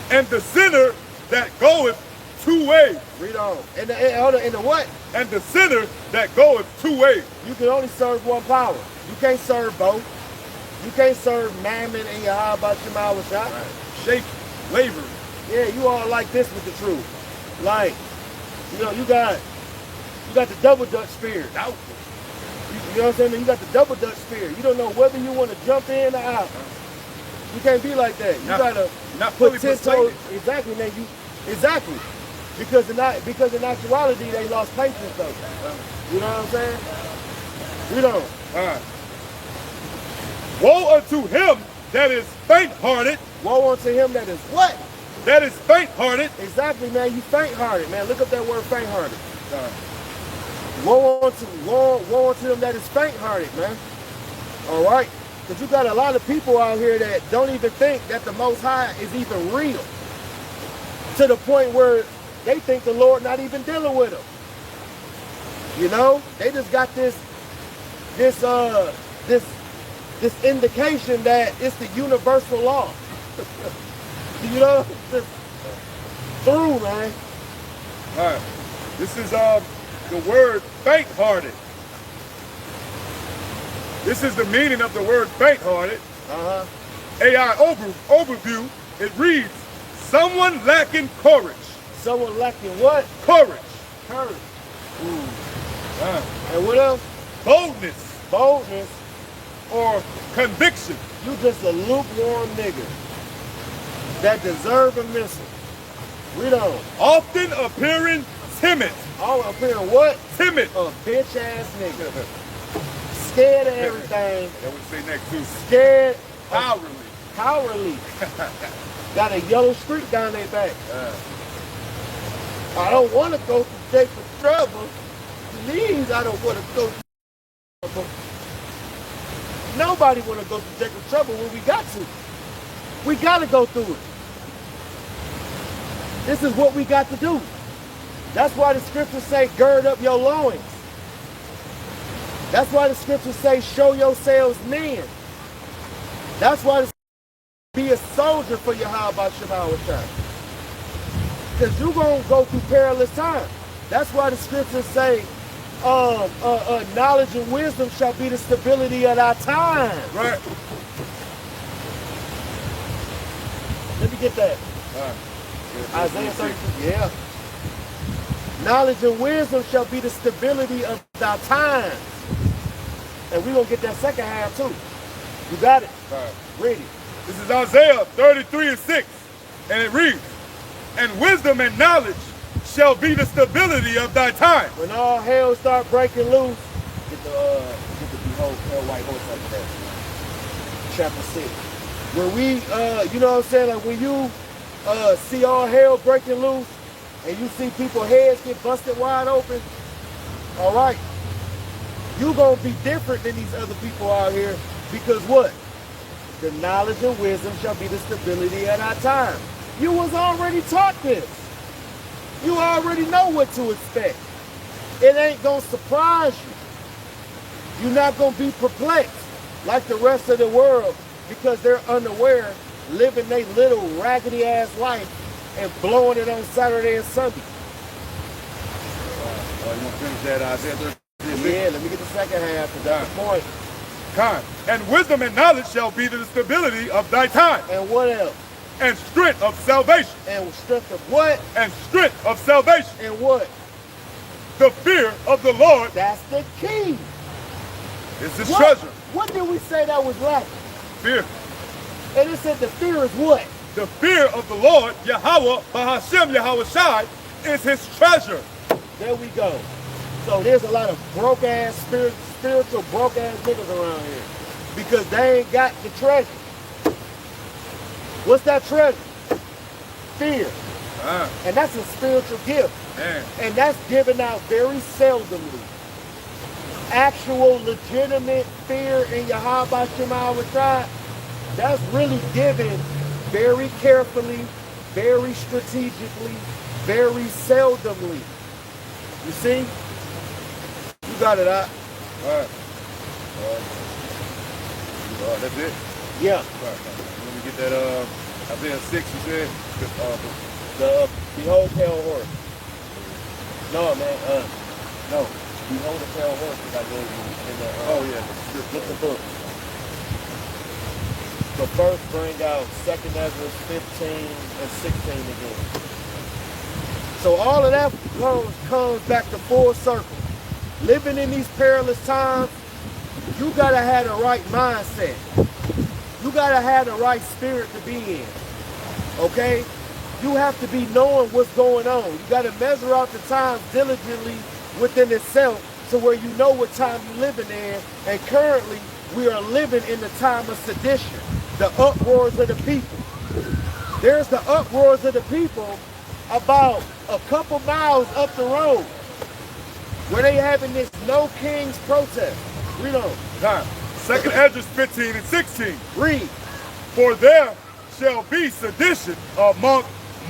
And the sinner that goeth 2 ways. Read on. And the what? And the sinner that goeth 2 ways. You can only serve one power. You can't serve both. You can't serve Mammon and Yahweh Shema Shah. Right. Shaky, wavering. Yeah, you all like this with the truth. Like, you got the double Dutch spirit. Doubtful. You know what I'm saying? You got the double Dutch spirit. You don't know whether you want to jump in or out. You can't be like that. You gotta fully put 10 toes. persuaded. Exactly, man. Exactly. Because in actuality they lost patience though. You know what I'm saying? You know. All right. Woe unto him that is faint-hearted. Woe unto him that is what? That is faint-hearted. Exactly, man. You faint-hearted, man. Look up that word faint-hearted. All right. Woe unto them that is faint-hearted, man. All right? Because you got a lot of people out here that don't even think that the Most High is even real. To the point where they think the Lord not even dealing with them. You know? They just got this indication that it's the universal law. You know? Just through, man. All right. This is the word faint-hearted. This is the meaning of the word faint-hearted. AI overview, it reads, someone lacking courage. Someone lacking what? Courage. Courage. And what else? Boldness. Boldness. Or conviction. You just a lukewarm nigga that deserve a missile. Read on. Often appearing timid. All appearing what? Timid. A bitch ass nigga. Scared of everything. That would say next too. Scared. Cowardly. Cowardly. Got a yellow streak down their back. I don't want to go through Jacob trouble. Please, I don't want to go through trouble. Nobody want to go through Jacob trouble when we got to. We got to go through it. This is what we got to do. That's why the scriptures say, gird up your loins. That's why the scriptures say, show yourselves men. That's why the scriptures say, be a soldier for Yahweh Shema Shah. Because you're going to go through perilous times. That's why the scriptures say, knowledge and wisdom shall be the stability of our time. Right. Let me get that. Isaiah 32. Yeah. Knowledge and wisdom shall be the stability of our times. And we're going to get that second half too. You got it? Right. Ready. This is Isaiah 33 and 6. And it reads, and wisdom and knowledge shall be the stability of thy time. When all hell start breaking loose, get the whole pale white horse like that. Chapter 6. Where we, you know what I'm saying? Like when you see all hell breaking loose and you see people's heads get busted wide open, all right, you gonna be different than these other people out here because what? The knowledge and wisdom shall be the stability at our time. You was already taught this. You already know what to expect. It ain't gonna surprise you. You're not gonna be perplexed like the rest of the world because they're unaware, living their little raggedy ass life and blowing it on Saturday and Sunday. You want to finish that Isaiah 36? Yeah, let me get the second half because that's the point. Kind. And wisdom and knowledge shall be the stability of thy time. And what else? And strength of salvation. And strength of what? And strength of salvation. And what? The fear of the Lord. That's the key. Is his treasure. What did we say that was lacking? Fear. And it said the fear is what? The fear of the Lord, Yahweh, Bahashem, Yahweh Shai, is his treasure. There we go. So there's a lot of broke ass, spiritual broke ass niggas around here because they ain't got the treasure. What's that treasure? Fear. And that's a spiritual gift. Man. And that's given out very seldomly. Actual legitimate fear in Yahweh Shema Shai, that's really given very carefully, very strategically, very seldomly. You see? You got it out. All right. That's it? Yeah. All right. Let me get that Isaiah 6, you said? The behold pale horse. No, man. No. Behold the pale horse that I gave you in the Oh yeah. Get the book. But first bring out 2nd Ezra 15 and 16 again. So all of that comes back to full circle. Living in these perilous times, you gotta have the right mindset. You gotta have the right spirit to be in. Okay? You have to be knowing what's going on. You gotta measure out the times diligently within itself to where you know what time you're living in. And currently, we are living in the time of sedition, the uproars of the people. There's the uproars of the people about a couple miles up the road where they having this no kings protest. Read on. Time. 2nd Ezra 15 and 16. Read. For there shall be sedition among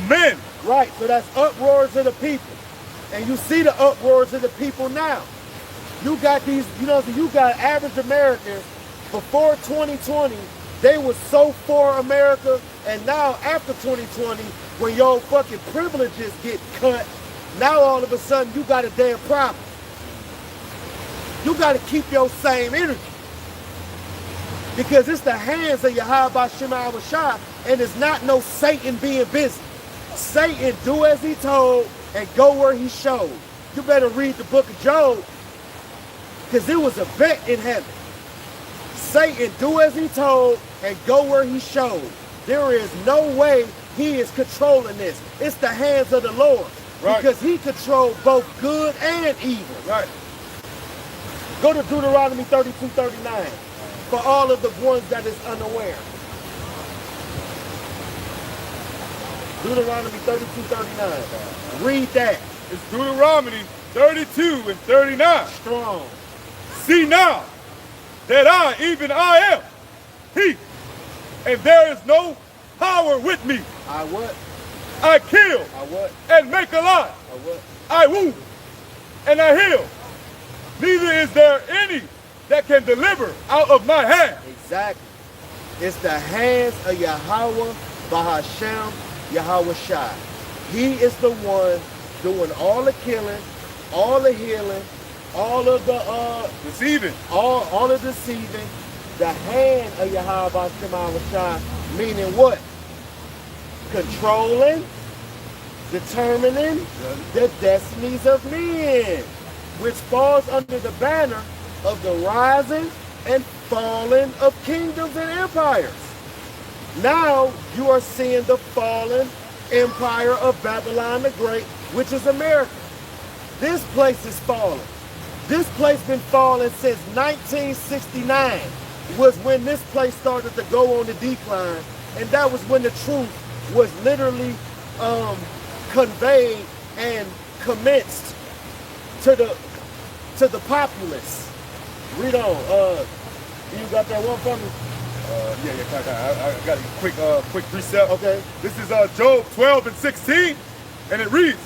men. Right, so that's uproars of the people. And you see the uproars of the people now. You got these, you got average Americans before 2020, they were so for America, and now after 2020, when your fucking privileges get cut, now all of a sudden you got a damn problem. You got to keep your same energy. Because it's the hands of Yahweh Shema Shai, and it's not no Satan being busy. Satan do as he told and go where he showed. You better read the book of Job, because it was a bet in heaven. Satan do as he told and go where he showed. There is no way he is controlling this. It's the hands of the Lord. Right. Because he controls both good and evil. Right. Go to Deuteronomy 32:39 for all of the ones that is unaware. Deuteronomy 32:39. Read that. It's Deuteronomy 32 and 39. Strong. See now that I am he, and there is no power with me. I what? I kill I what? and make alive. I what? I wound and I heal. Neither is there any that can deliver out of my hand. Exactly. It's the hands of Yahweh Bahashem Yahweh Shai. He is the one doing all the killing, all the healing, all of the Deceiving. all the deceiving. The hand of Yahweh Shema Shai, meaning what? Controlling, determining the destinies of men, which falls under the banner of the rising and falling of kingdoms and empires. Now you are seeing the fallen empire of Babylon the Great, which is America. This place is falling. This place been falling since 1969 was when this place started to go on the decline. And that was when the truth was literally conveyed and commenced to the populace. Read on. You got that one for me? I got a quick precept. Okay. This is Job 12 and 16, and it reads,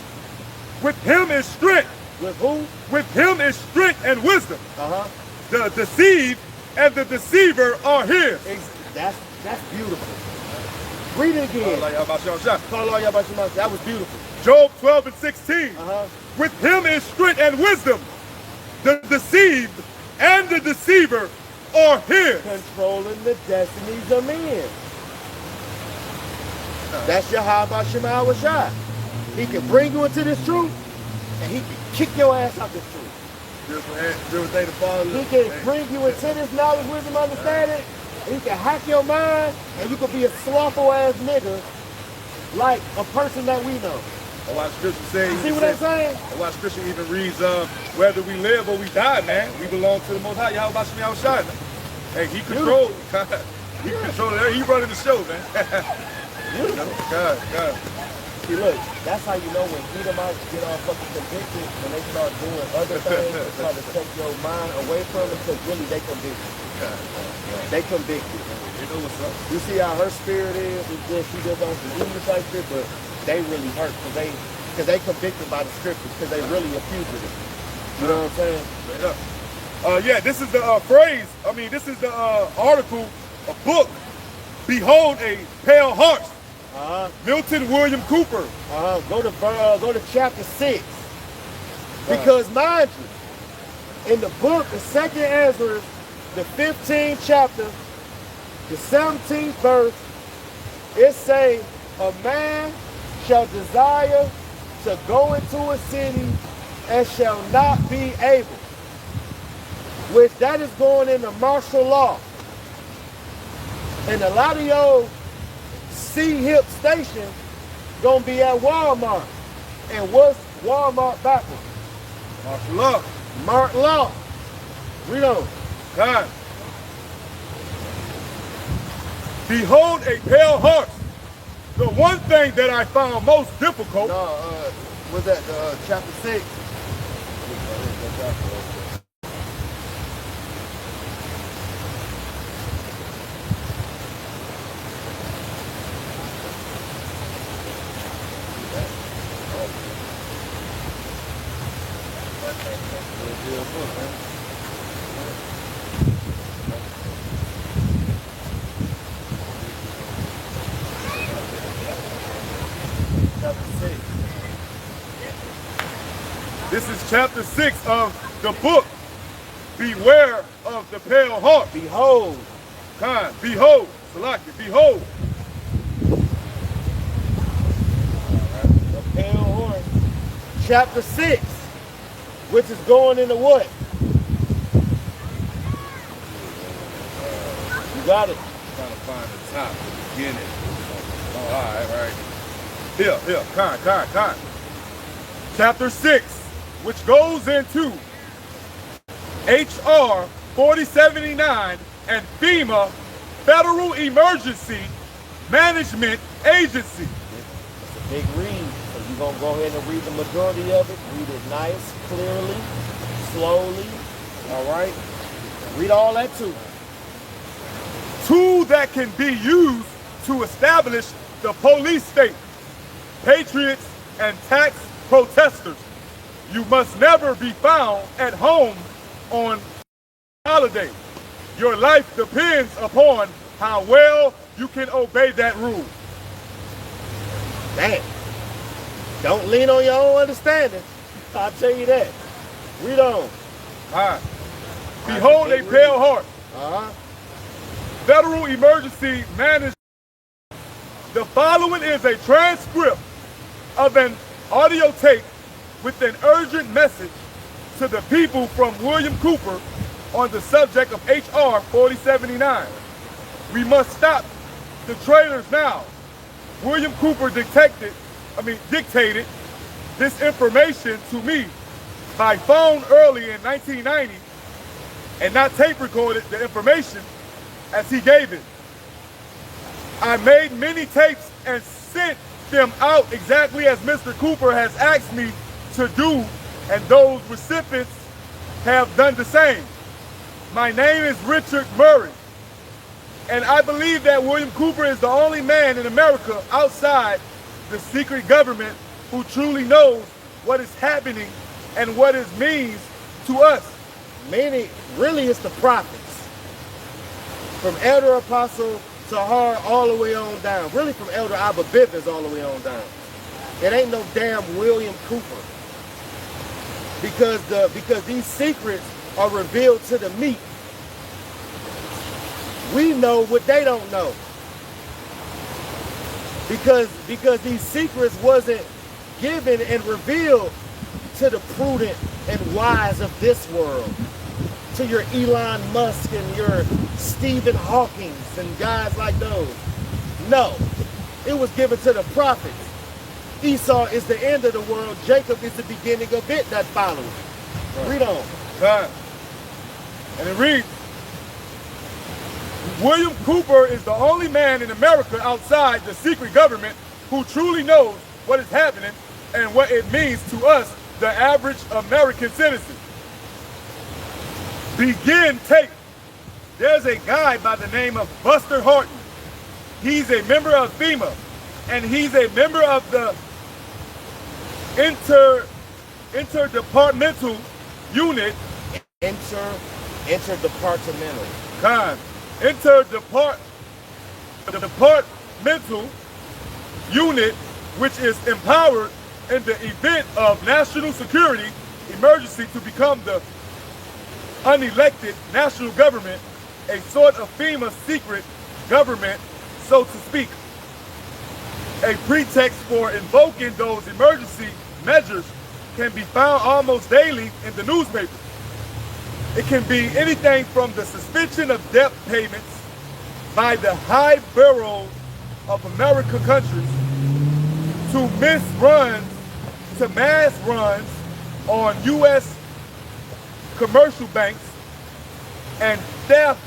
with him is strength. With who? With him is strength and wisdom. Uh-huh. The deceived and the deceiver are his. That's beautiful. Read it again. That was beautiful. Job 12 and 16. Uh-huh. With him is strength and wisdom. The deceived and the deceiver are his. Controlling the destinies of men. That's Yahweh Shema Shai. He can bring you into this truth, and he can kick your ass out this truth. He can bring you into this knowledge, wisdom, understanding, and he can hack your mind, and you can be a slothful ass nigga like a person that we know. That's why Scripture says. You see what I'm saying? That's why Scripture even reads, whether we live or we die, man, we belong to the Most High, Yahweh Shema Shai. Hey, he controls. He controls it. He running the show, man. God. See, look, that's how you know when Edomites get all fucking convicted, when they start doing other things to try to take your mind away from them, because really they convicted. They convicted. You know what's up? You see how her spirit is? She just on some demon type shit, but they really hurt because they convicted by the scriptures, because they really a fugitive. You know what I'm saying? Straight up. This is the phrase. This is the article, a book. Behold a pale horse. Milton William Cooper. Go to chapter 6. Because mind you, in the book of 2nd Ezra, the 15th chapter, the 17th verse, it say, a man shall desire to go into a city and shall not be able. Which that is going into martial law. And a lot of your C-hip station gonna be at Walmart. And what's Walmart backwards? Martial law. Mark law. Read on. God. Behold a pale horse. The one thing that I found most difficult. Was that chapter 6? This is chapter 6 of the book. Beware of the pale horse. Behold. Behold. Salaki. Behold. The pale horse. Chapter 6. Which is going into what? You got it. I'm trying to find the top, the beginning. All right. Here. Con. Chapter 6, which goes into HR 4079 and FEMA, Federal Emergency Management Agency. It's a big read, so you're going to go ahead and read the majority of it. Read it nice, clearly, slowly, all right? Read all that too. Tool that can be used to establish the police state, patriots, and tax protesters. You must never be found at home on holiday. Your life depends upon how well you can obey that rule. Damn. Don't lean on your own understanding. I'll tell you that. Read on. All right. Behold a pale horse. Federal Emergency Management. The following is a transcript of an audio tape with an urgent message to the people from William Cooper on the subject of HR 4079. We must stop the traitors now. William Cooper dictated this information to me by phone early in 1990 and not tape recorded the information as he gave it. I made many tapes and sent them out exactly as Mr. Cooper has asked me to do, and those recipients have done the same. My name is Richard Murray, and I believe that William Cooper is the only man in America outside the secret government who truly knows what is happening and what it means to us. Many, really it's the prophets. From Elder Apostle Tahar all the way on down. Really from Elder Abba Bivens all the way on down. It ain't no damn William Cooper. Because these secrets are revealed to the meek. We know what they don't know. Because these secrets wasn't given and revealed to the prudent and wise of this world. To your Elon Musk and your Stephen Hawking and guys like those. No, it was given to the prophets. Esau is the end of the world. Jacob is the beginning of it that follows. Right. Read on. Right. And it reads, William Cooper is the only man in America outside the secret government who truly knows what is happening and what it means to us, the average American citizen. Begin tape. There's a guy by the name of Buster Horton. He's a member of FEMA, and he's a member of the interdepartmental unit. Interdepartmental. Interdepartmental unit, which is empowered in the event of national security emergency to become the unelected national government, a sort of FEMA secret government, so to speak. A pretext for invoking those emergency measures can be found almost daily in the newspaper. It can be anything from the suspension of debt payments by the high bureau of American countries to mass runs on U.S. commercial banks and theft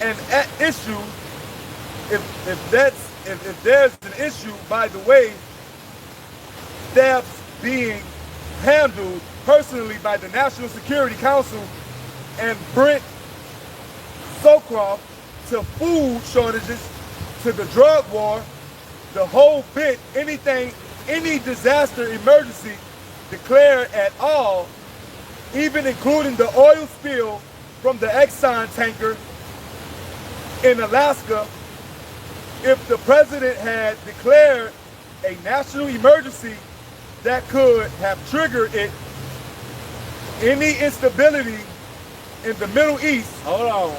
and issue. If there's an issue, by the way, thefts being handled personally by the National Security Council and Brent Socroft, to food shortages, to the drug war, the whole bit, anything, any disaster emergency declared at all, even including the oil spill from the Exxon tanker in Alaska. If the president had declared a national emergency that could have triggered it, any instability in the Middle East. Hold on.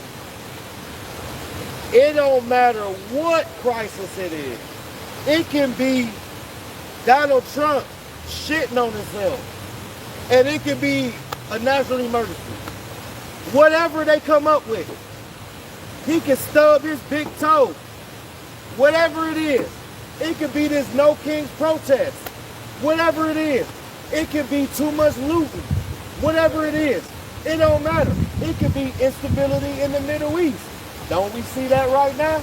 It don't matter what crisis it is. It can be Donald Trump shitting on himself. And it can be a national emergency. Whatever they come up with. He can stub his big toe. Whatever it is. It could be this No Kings protest. Whatever it is. It could be too much looting. Whatever it is. It don't matter. It could be instability in the Middle East. Don't we see that right now?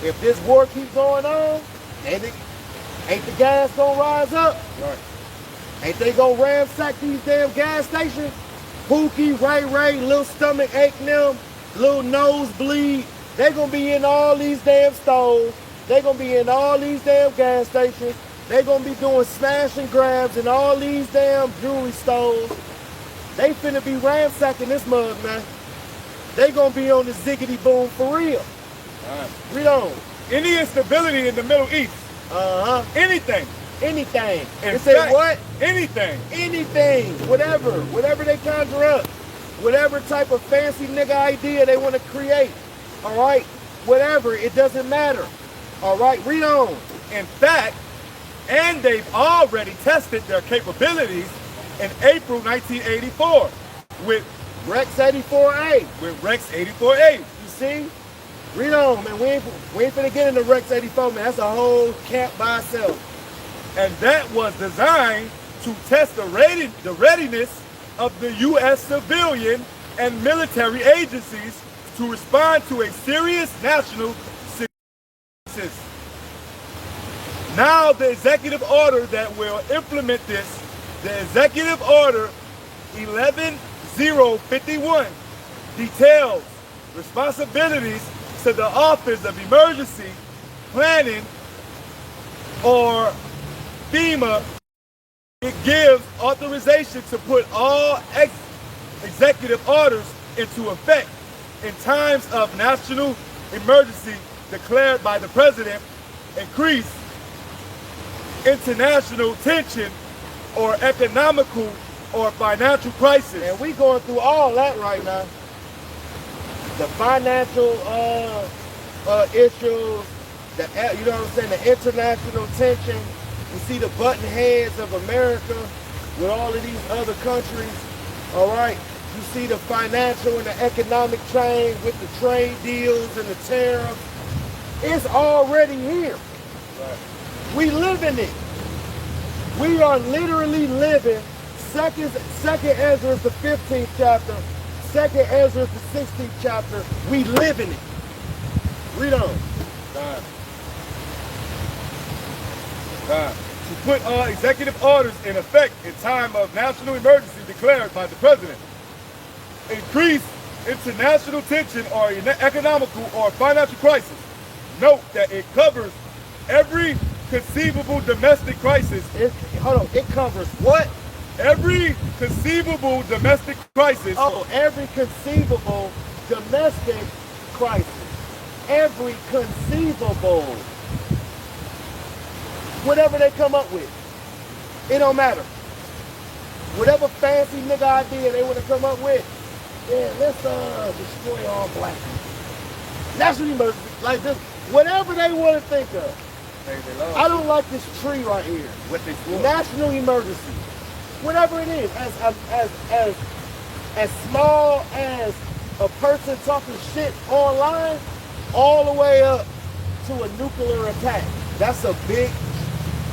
If this war keeps going on, ain't the gas gonna rise up? Right. Ain't they gonna ransack these damn gas stations? Pookie, Ray, little stomach ache them, little nosebleed. They gonna be in all these damn stores. They gonna be in all these damn gas stations. They gonna be doing smash and grabs in all these damn jewelry stores. They finna be ransacking this mug, man. They gonna be on the ziggity boom for real. Read on. Any instability in the Middle East. Anything. Anything. In They say fact, what? Anything. Anything. Whatever they conjure up. Whatever type of fancy nigga idea they want to create. All right? Whatever. It doesn't matter. All right? Read on. In fact, and they've already tested their capabilities in April 1984 with Rex 84A. Rex 84A. You see? Read on, man. We ain't finna get into Rex 84, man. That's a whole camp by itself. And that was designed to test the readiness of the U.S. civilian and military agencies to respond to a serious national crisis. Now the executive order that will implement this, the Executive Order 11051, details responsibilities to the Office of Emergency Planning, or FEMA. It gives authorization to put all executive orders into effect in times of national emergency declared by the President, increase international tension, or economical or financial crisis. And we going through all that right now. The financial issues, you know what I'm saying, the international tension. You see the button heads of America with all of these other countries, all right? You see the financial and the economic change with the trade deals and the tariffs. It's already here. Right. We live in it. We are literally living Second Ezra, the 15th chapter, Second Ezra, the 16th chapter. We live in it. Read on. To put executive orders in effect in time of national emergency declared by the President. Increase international tension or economical or financial crisis. Note that it covers every conceivable domestic crisis. It covers what? Every conceivable domestic crisis. Oh, every conceivable domestic crisis. Every conceivable. Whatever they come up with. It don't matter. Whatever fancy nigga idea they want to come up with. Yeah, let's destroy all black people. National emergency, like this. Whatever they want to think of. I don't like this tree right here. What they for? National emergency. Whatever it is, as small as a person talking shit online, all the way up to a nuclear attack. That's a big,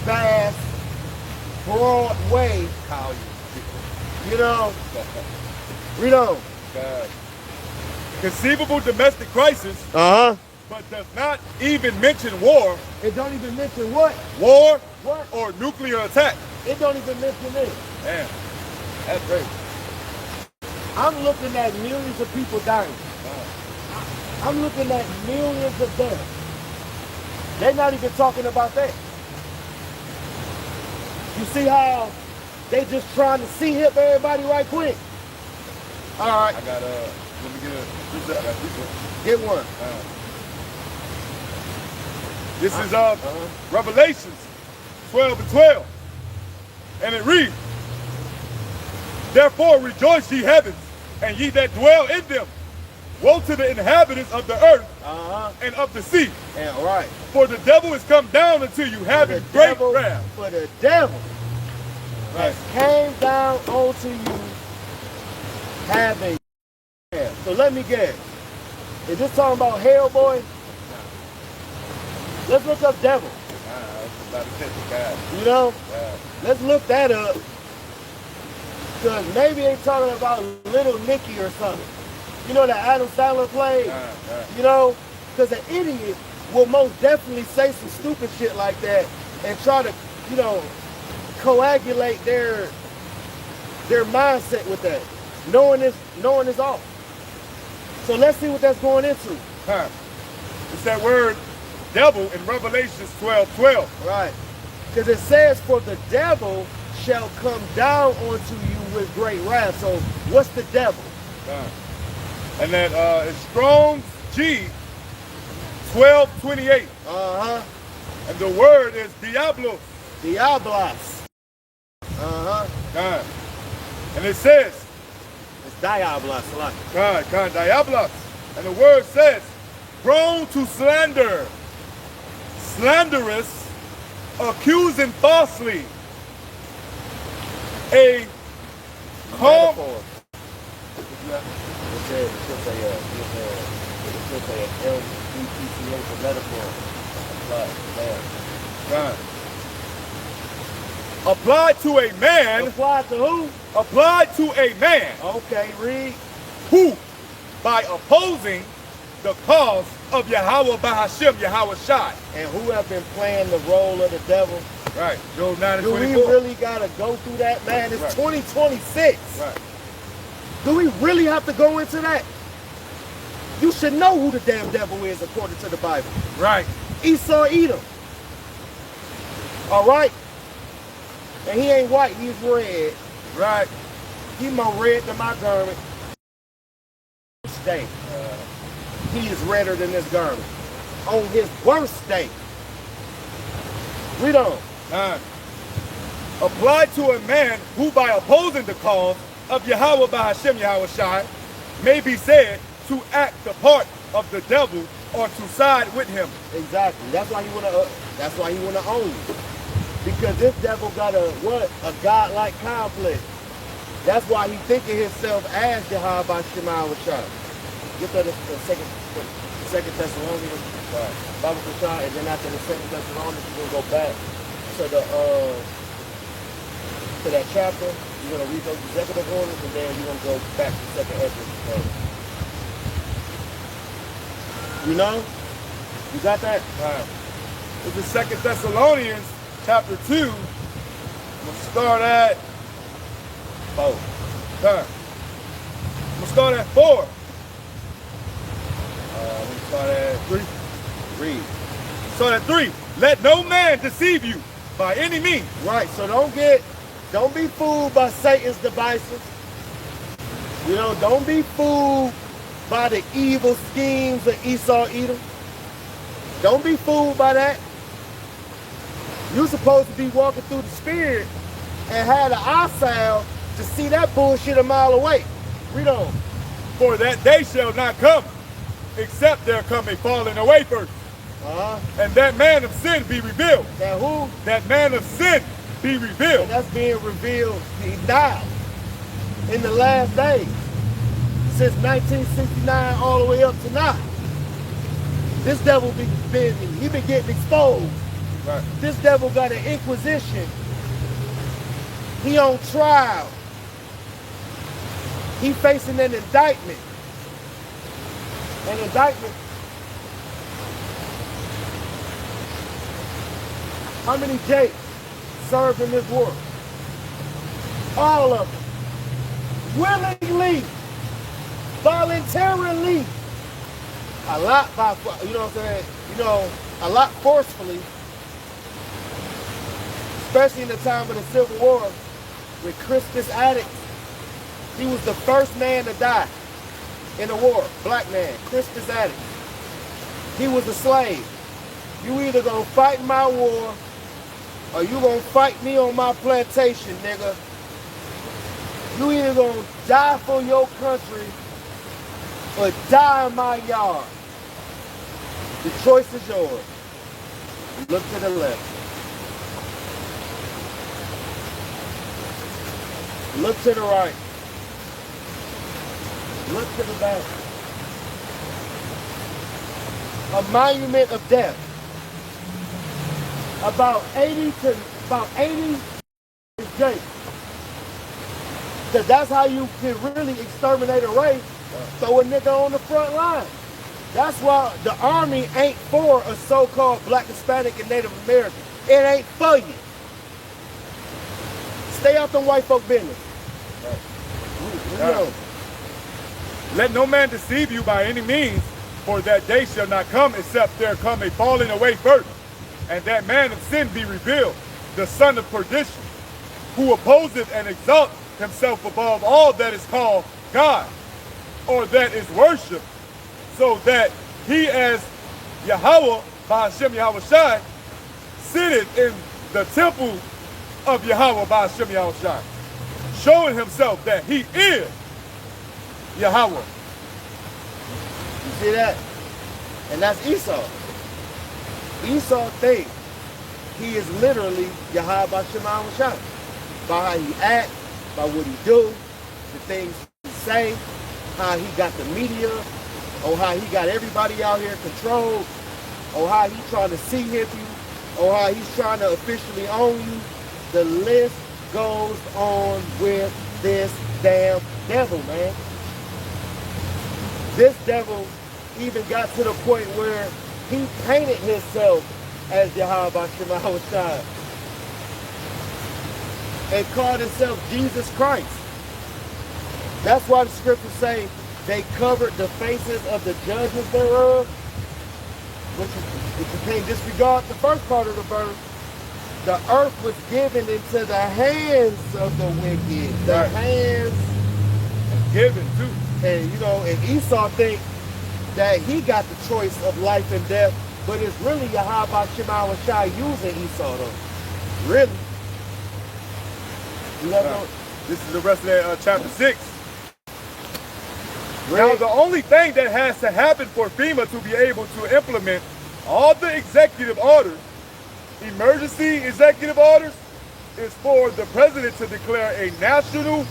fast, broad way. You know? Read on. Conceivable domestic crisis. Uh-huh. But does not even mention war. It don't even mention what? War What? or nuclear attack. It don't even mention it. Damn, that's great. I'm looking at millions of people dying. I'm looking at millions of deaths. They're not even talking about that. You see how they just trying to see-hip everybody right quick? All right. I got, let me get a, I got Get one. This is Revelations 12:12. And it reads, therefore rejoice ye heavens, and ye that dwell in them. Woe to the inhabitants of the earth and of the sea. Yeah, right. For the devil is come down unto you, having great wrath. For the devil has came down onto you, having wrath. So let me guess. Is this talking about Hellboy? Let's look up devil. You know? Let's look that up. Because maybe they talking about Little Nicky or something. You know that Adam Sandler played? You know? Because an idiot will most definitely say some stupid shit like that and try to, you know, coagulate their mindset with that. Knowing it's off. So let's see what that's going into. It's that word devil in Revelations 12:12. Right. Because it says, for the devil shall come down onto you with great wrath. So what's the devil? And that is Strong's G 1228. And the word is diablos. Diablos. And it says, it's diablos. diablos. And the word says, prone to slander, slanderous, accusing falsely, a calm. applied to a man, Applied to who? applied to a man Okay, read. who, by opposing the cause of Yahweh Bahashim, Yahweh Shai. And who have been playing the role of the devil. Right. Job 9 and Do we 24. really gotta go through that, man? It's Right. 2026. Right. Do we really have to go into that? You should know who the damn devil is according to the Bible. Right. Esau Edom. All right? And he ain't white, he's red. Right. He more red than my garment. Day. He is redder than this garment. On his worst day. Read on. Applied to a man who, by opposing the cause of Yahweh Bahashim, Yahweh Shai, may be said to act the part of the devil or to side with him. Exactly. That's why he wanna own you. Because this devil got a godlike complex. That's why he thinking himself as Yahweh Bahashim, Yahweh Shai. Get to the second Thessalonians, Bible Kashai, and then after the second Thessalonians, you're gonna go back to that chapter. You're gonna read those executive orders, and then you're gonna go back to second Ezra. You know? You got that? This is 2 Thessalonians chapter 2. We'll start at 4. We'll start at 4. We'll start at 3. Read. Start at 3. Let no man deceive you by any means. Right, so don't be fooled by Satan's devices. You know, don't be fooled by the evil schemes of Esau Edom. Don't be fooled by that. You're supposed to be walking through the spirit and have the eye salve to see that bullshit a mile away. Read on. For that day shall not come, except there come a falling away first. And that man of sin be revealed. That who? That man of sin be revealed. And that's being revealed now, in the last days. Since 1969 all the way up to now. This devil he been getting exposed. Right. This devil got an inquisition. He on trial. He facing an indictment. An indictment. How many Jakes served in this war? All of them. Willingly. Voluntarily. A lot by, you know what I'm saying? You know, a lot forcefully. Especially in the time of the Civil War with Crispus Attucks. He was the first man to die in the war. Black man, Crispus Attucks. He was a slave. You either gonna fight in my war or you gonna fight me on my plantation, nigga. You either gonna die for your country or die in my yard. The choice is yours. Look to the left. Look to the right. Look to the back. A monument of death. About 80 Jakes. Because that's how you can really exterminate a race. Throw a nigga on the front line. That's why the army ain't for a so-called Black, Hispanic, and Native American. It ain't for you. Stay out them white folk business. Let no man deceive you by any means, for that day shall not come except there come a falling away first, and that man of sin be revealed, the son of perdition, who opposeth and exalts himself above all that is called God, or that is worshipped, so that he as Yahweh, Bahashim Yahweh Shai, sitteth in the temple of Yahweh, Bahashim Yahweh Shai, showing himself that he is Yahweh. You see that? And that's Esau. Esau thinks he is literally Yahweh Bahashim Yahweh Shai. By how he acts, by what he do, the things he say, how he got the media, or how he got everybody out here controlled, or how he's trying to see hip you, or how he's trying to officially own you. the list goes on with this damn devil, man. This devil even got to the point where he painted himself as Yahweh Shemahawashai and called himself Jesus Christ. That's why the scriptures say they covered the faces of the judges thereof. Which you can't disregard the first part of the verse. The earth was given into the hands of the wicked. The Right. hands. Given too. And you know, and Esau think that he got the choice of life and death, but it's really Yahweh Shemahawashai using Esau though. Really. You never know? This is the rest of that chapter 6. Now, Really? the only thing that has to happen for FEMA to be able to implement all the executive orders, emergency executive orders, is for the president to declare a national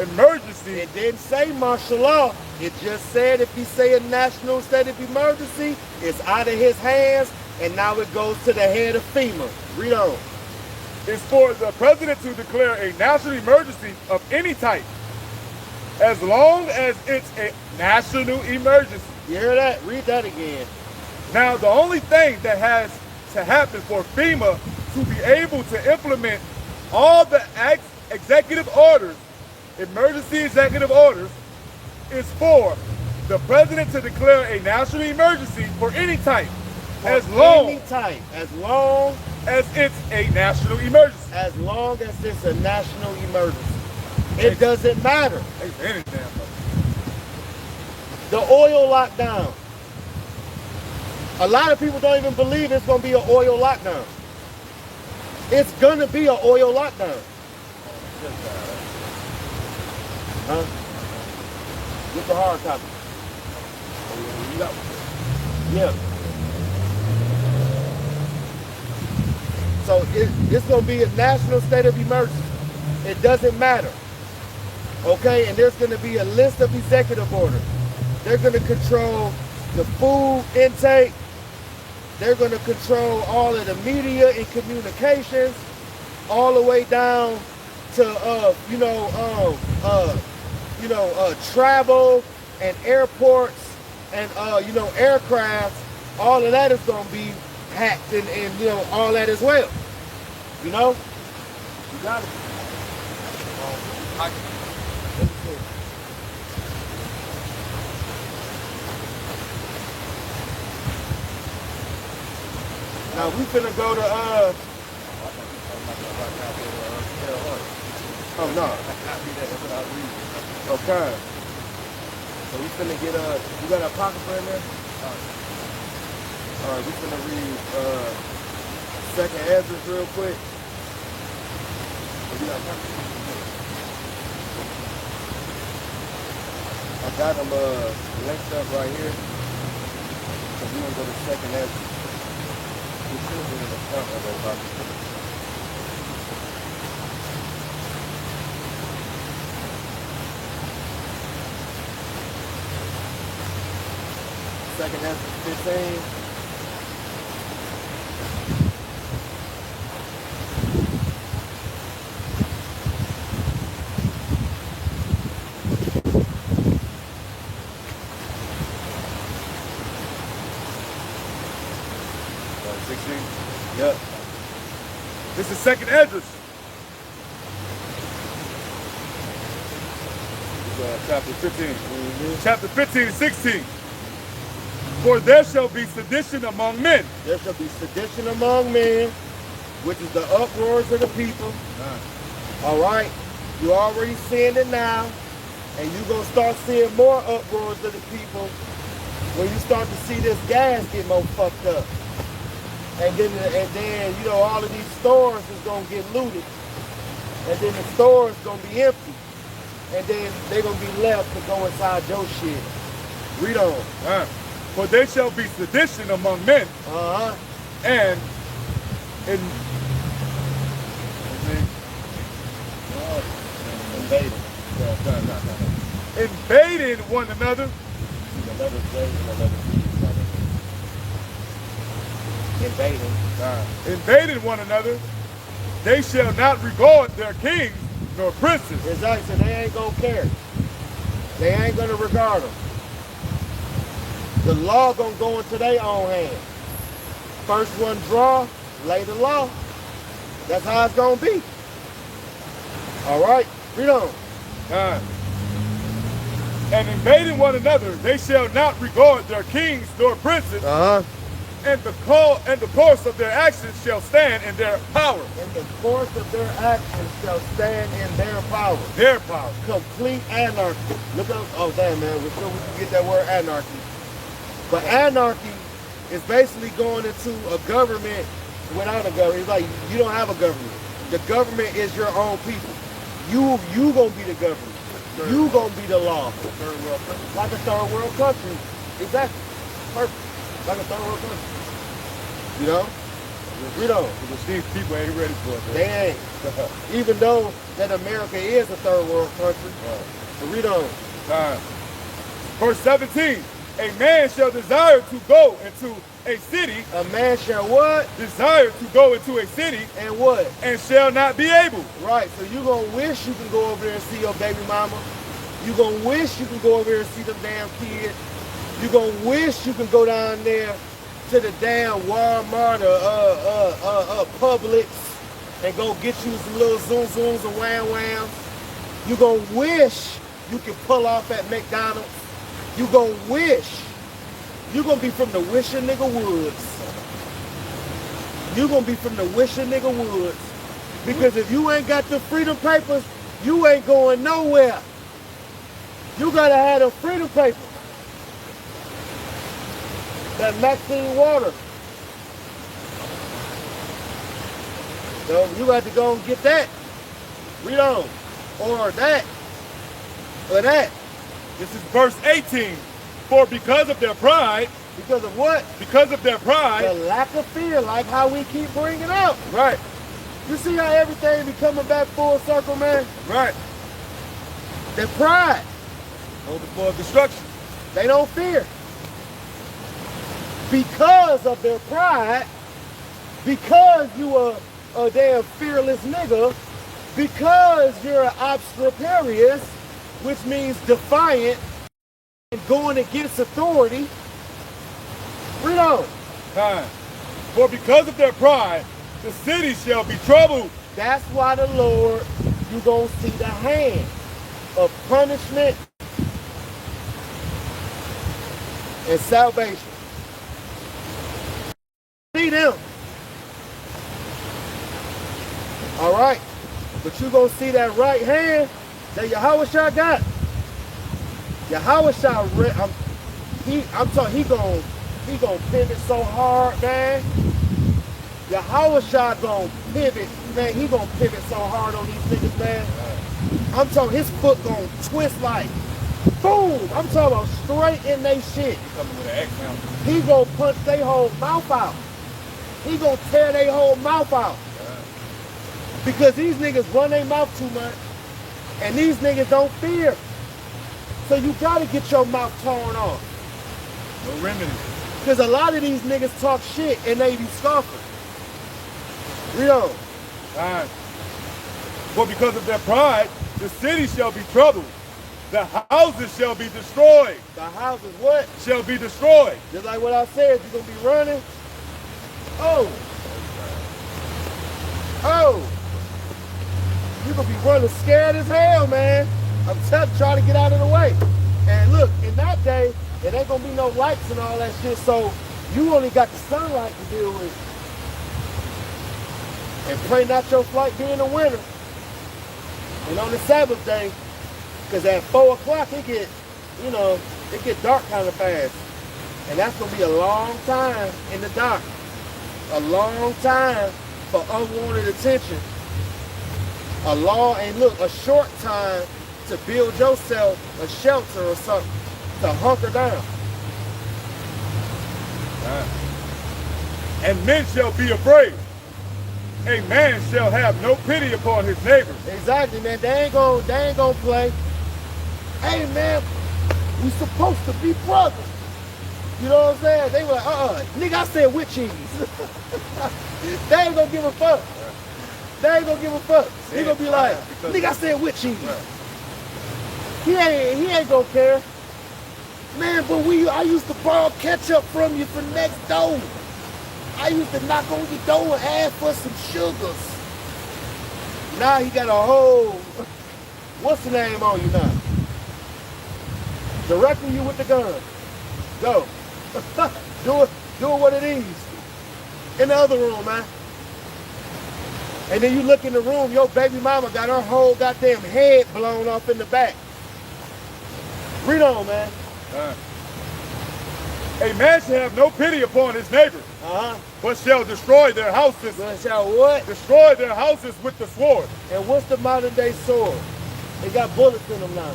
emergency. It didn't say martial law. It just said if he say a national state of emergency, it's out of his hands, and now it goes to the head of FEMA. Read on. It's for the president to declare a national emergency of any type, as long as it's a national emergency. You hear that? Read that again. Now, the only thing that has to happen for FEMA to be able to implement all the executive orders, emergency executive orders, is for the president to declare a national emergency for any type, as long Any type. As long as it's a national emergency. as it's a national emergency. It doesn't matter. Ain't for any damn thing. The oil lockdown. A lot of people don't even believe it's going to be an oil lockdown. It's going to be an oil lockdown. Huh? Get the hard copy. Yeah. So it's going to be a national state of emergency. It doesn't matter. Okay, and there's going to be a list of executive orders. They're going to control the food intake. They're going to control all of the media and communications, all the way down to travel and airports and aircraft. All of that is going to be hacked and all that as well. You know, you got it. Now we finna go to oh no. Okay. So we finna get you got a pocket in there? Alright, we finna read second Ezra real quick. You got a pocket? I got them linked up right here. So we're gonna go to second Ezra. We should be in the front of those pockets. Second Ezra 15. Yep. This is second Esdras. Chapter 15. Chapter 15 and 16. For there shall be sedition among men. There shall be sedition among men, which is the uproars of the people. All right? You're already seeing it now, and you're going to start seeing more uproars of the people when you start to see this gas get more fucked up. And then all of these stores is going to get looted. And then the store is going to be empty. And then they're going to be left to go inside your shit. Read on. For there shall be sedition among men. And invading one another. Invading one another. They shall not regard their kings nor princes. Exactly. So they ain't gonna care. They ain't gonna regard them. The law gonna go into their own hands. First one draw, lay the law. That's how it's gonna be. All right, read on. And invading one another, they shall not regard their kings nor princes, and the course of their actions shall stand in their power. And the course of their actions shall stand in their power. Their power. Complete anarchy. Look up. Oh damn, man, we're sure we can get that word anarchy. But anarchy is basically going into a government without a government. It's like you don't have a government. The government is your own people. You gonna be the government. You gonna be the law. Third world country. Like a third world country. Exactly. Perfect. Like a third world country. You know? Read on. Because these people ain't ready for it. They ain't. Even though that America is a third world country. But read on. Verse 17. A man shall desire to go into a city. A man shall what? Desire to go into a city. And what? And shall not be able. Right. So you gonna wish you can go over there and see your baby mama. You gonna wish you can go over there and see them damn kids. You gonna wish you can go down there to the damn Walmart or Publix and go get you some little zoom-zooms and wham-whams. You gonna wish you can pull off at McDonald's. You gonna wish. You gonna be from the wisher nigga woods. You gonna be from the wisher nigga woods. Because if you ain't got the freedom papers, you ain't going nowhere. You gotta have the freedom papers. That Maxine water. So you got to go and get that. Read on. Or that. Or that. This is verse 18. For because of their pride. Because of what? Because of their pride. The lack of fear, like how we keep bringing up. Right. You see how everything be coming back full circle, man? Right. Their pride. Hold for destruction. They don't fear. Because of their pride, because you are a damn fearless nigga, because you're an obstroparious, which means defiant and going against authority. Read on. For because of their pride, the city shall be troubled. That's why the Lord, you gonna see the hand of punishment and salvation. See them. All right. But you gonna see that right hand that Yahushua got. Yahushua, I'm talking, he gonna pivot so hard, man. Yahushua gonna pivot, man. He gonna pivot so hard on these niggas, man. I'm talking, his foot gonna twist like, boom. I'm talking about straight in they shit. He coming with an X now. He gonna punch their whole mouth out. He gonna tear their whole mouth out. Because these niggas run their mouth too much. And these niggas don't fear. So you gotta get your mouth torn off. No remedy. Because a lot of these niggas talk shit and they be scoffing. Read on. For because of their pride, the city shall be troubled. The houses shall be destroyed. The houses what? Shall be destroyed. Just like what I said, you're gonna be running. Oh. You're gonna be running scared as hell, man. I'm trying to get out of the way. And look, in that day, it ain't gonna be no lights and all that shit, so you only got the sunlight to deal with. And pray not your flight be in the winter. And on the Sabbath day, because at 4 o'clock it get dark kind of fast. And that's gonna be a long time in the dark. A long time for unwanted attention. A short time to build yourself a shelter or something, to hunker down. And men shall be afraid. A man shall have no pity upon his neighbor. Exactly, man. They ain't gonna play. Hey, man, we supposed to be brothers. You know what I'm saying? They were like, nigga, I said with cheese. They ain't gonna give a fuck. They ain't gonna give a fuck. He gonna be like, Because- nigga, I said with cheese. Right. He ain't gonna care. Man, but I used to borrow ketchup from you for next door. I used to knock on your door and ask for some sugars. Now he got a whole, what's the name on you now? Directing you with the gun. Go. do it what it is. In the other room, man. And then you look in the room, your baby mama got her whole goddamn head blown off in the back. Read on, man. A man shall have no pity upon his neighbor, but shall destroy their houses. But shall what? Destroy their houses with the sword. And what's the modern day sword? They got bullets in them now.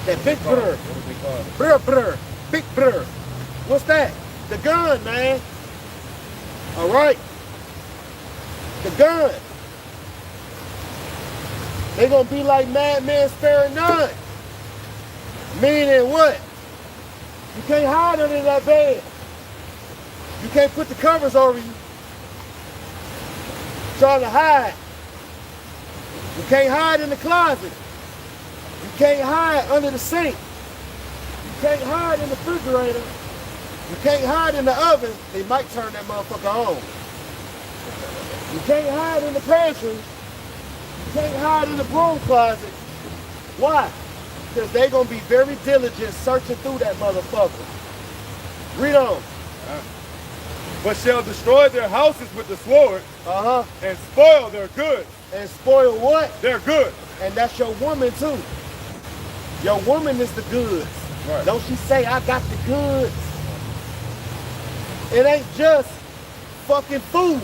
That big brr. What do they call it? Brr, brr. Big brr. What's that? The gun, man. All right. The gun. They gonna be like madman sparing none. Meaning what? You can't hide under that bed. You can't put the covers over you. Trying to hide. You can't hide in the closet. You can't hide under the sink. You can't hide in the refrigerator. You can't hide in the oven. They might turn that motherfucker on. You can't hide in the pantry. You can't hide in the broom closet. Why? Because they're going to be very diligent searching through that motherfucker. Read on. But shall destroy their houses with the sword and spoil their goods. And spoil what? Their goods. And that's your woman too. Your woman is the goods. Right. Don't she say, I got the goods? It ain't just fucking food.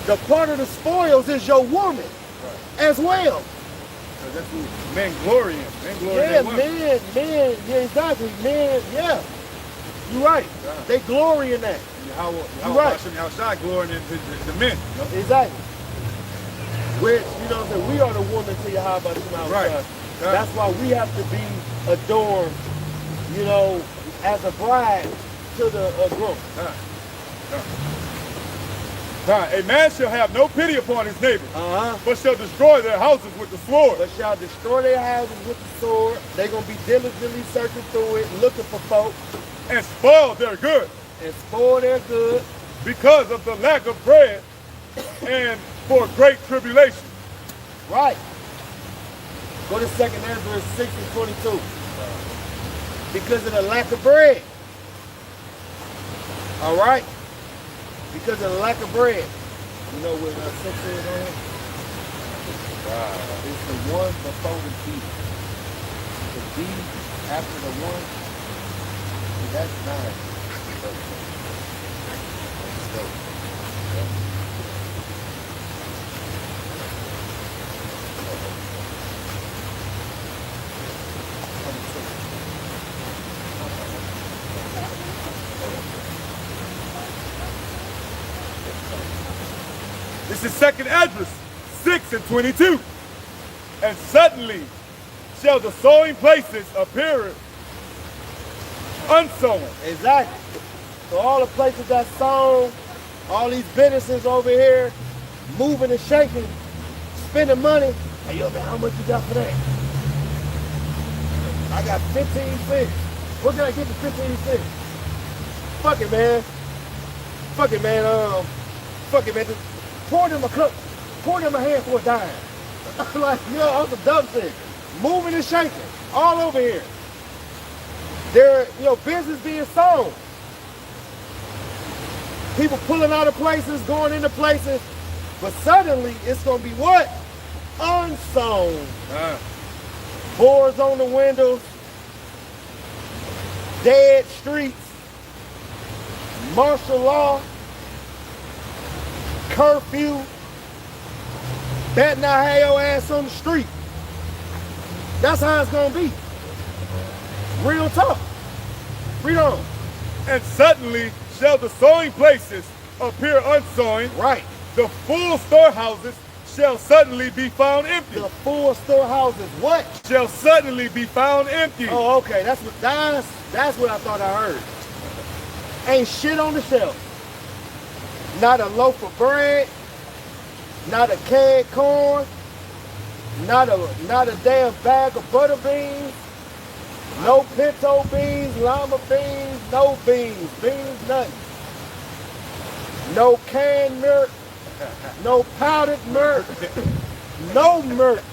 The part of the spoils is your woman as well. So that's what men glory in. Men glory in Yeah, their women. men, yeah, exactly. Men, yeah. You're right. Yeah. They glory in that. How right. Hashem outside glorying in the men. You know? Exactly. Which, you know what I'm saying, we are the woman to your how about you now. Right. That's why we have to be adorned, you know, as a bride to the groom. A man shall have no pity upon his neighbor, Uh-huh. but shall destroy their houses with the sword. But shall destroy their houses with the sword. They're going to be diligently searching through it, looking for folk, And spoil their goods and spoil their goods. because of the lack of bread and for great tribulation. Right. Go to 2nd Ezra 6 and 22. Because of the lack of bread. All right? Because of the lack of bread. You know what 6 is on here? It's the one before the B. The B after the one. That's 9. Let's go. This is 2nd Ezra 6 and 22. And suddenly shall the sowing places appear unsown. Exactly. So all the places that sown, all these businesses over here, moving and shaking, spending money. Hey, yo, man, how much you got for that? I got 15 fish. Where can I get the 15 fish? Fuck it, man. Fuck it, man. Fuck it, man. Just pour them a cup. Pour them a hand for a dime. Like, you know, on some dumb shit. Moving and shaking. All over here. There, you know, business being sown. People pulling out of places, going into places, but suddenly it's gonna be what? Unsown. Boards on the windows, dead streets, martial law, curfew. Better not have your ass on the street. That's how it's gonna be. Real talk. Read on. And suddenly shall the sowing places appear unsown. Right. The full storehouses shall suddenly be found empty. The full storehouses. What? Shall suddenly be found empty. Oh, okay. That's what I thought I heard. Ain't shit on the shelf. not a loaf of bread, not a canned corn, not a damn bag of butter beans, no pinto beans, lima beans, no beans, nothing. No canned milk, no powdered milk, no milk.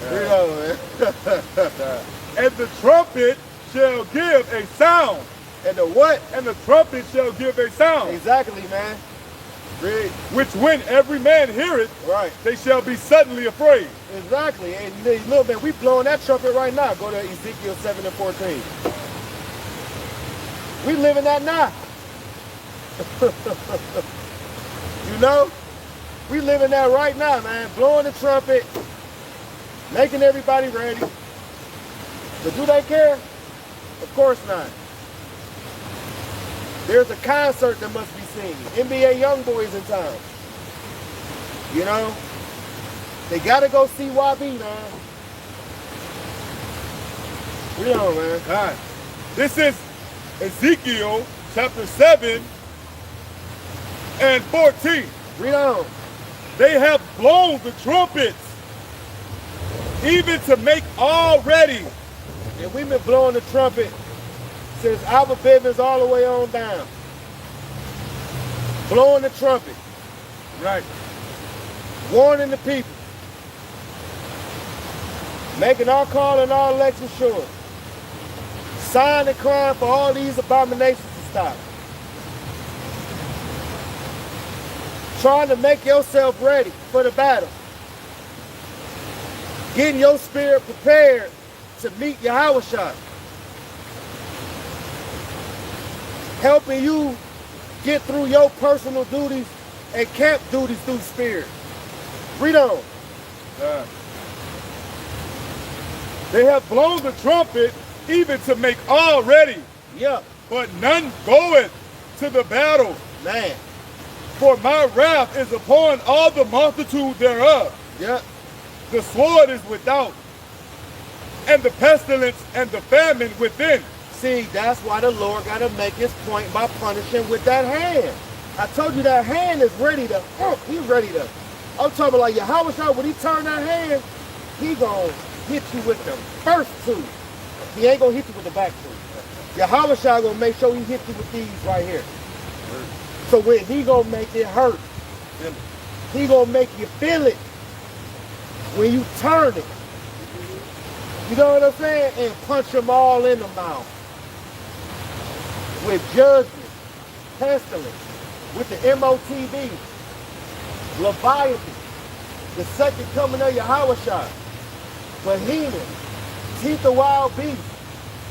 Man. And the trumpet shall give a sound. And the what? And the trumpet shall give a sound. Exactly, man. Read. Which when every man heareth, Right. they shall be suddenly afraid. Exactly. And look, man, we blowing that trumpet right now. Go to Ezekiel 7:14. We living that now. You know? We living that right now, man. Blowing the trumpet, making everybody ready. But do they care? Of course not. There's a concert that must be seen. NBA YoungBoy's in town. You know? They gotta go see YB, man. Read on, man. All right. This is Ezekiel chapter 7 and 14. Read on. They have blown the trumpets, even to make all ready. And we've been blowing the trumpet since Albert Bivens all the way on down. Blowing the trumpet. Right. Warning the people. Making our call and our election sure. Sign and crying for all these abominations to stop. Trying to make yourself ready for the battle. Getting your spirit prepared to meet Yahushua. Helping you get through your personal duties and camp duties through spirit. Read on. They have blown the trumpet, even to make all ready, Yeah, but none goeth to the battle. man. For my wrath is upon all the multitude thereof. Yeah, The sword is without, and the pestilence and the famine within. see, that's why the Lord got to make his point by punishing with that hand. I told you that hand is ready to, he's ready to. I'm talking about like Yahushua, when he turn that hand, he gonna hit you with the first two. He ain't gonna hit you with the back two. Yahushua gonna make sure he hit you with these right here. So when he gonna make it hurt, he gonna make you feel it when you turn it. You know what I'm saying? And punch them all in the mouth. With judgment, pestilence, with the MOTB, Leviathan, the second coming of Yahushua, Behemoth, teeth of wild beast,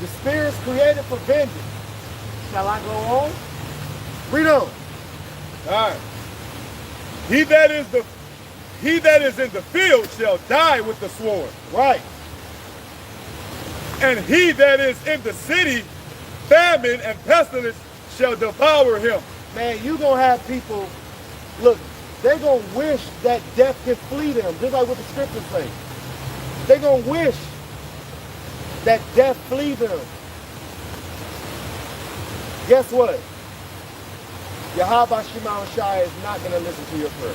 the spirits created for vengeance. Shall I go on? Read on. All right. He that is in the field shall die with the sword, Right. and he that is in the city, famine and pestilence shall devour him. Man, you gonna have people, look, they gonna wish that death can flee them, just like what the scriptures say. They gonna wish that death flee them. Guess what? Yahweh Shema Shai is not going to listen to your prayer.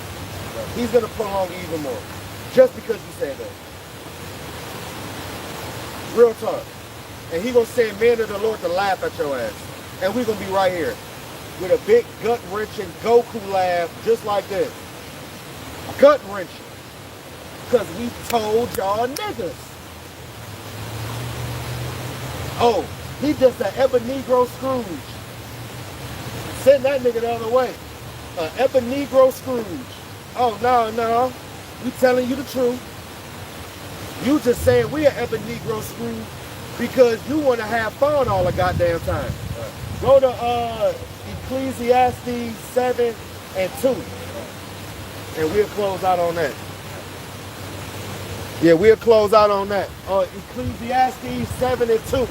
He's going to prolong it even more. Just because you said that. Real talk. And he going to send men of the Lord to laugh at your ass. And we're going to be right here. With a big gut-wrenching Goku laugh just like this. Gut-wrenching. Because we told y'all niggas. Oh, he just an Ebenegro Scrooge. Send that nigga the other way. Ebenegro Scrooge. Oh, no. We telling you the truth. You just saying we an Ebenegro Scrooge because you want to have fun all the goddamn time. Go to Ecclesiastes 7 and 2. And we'll close out on that. Yeah, we'll close out on that. Ecclesiastes 7 and 2.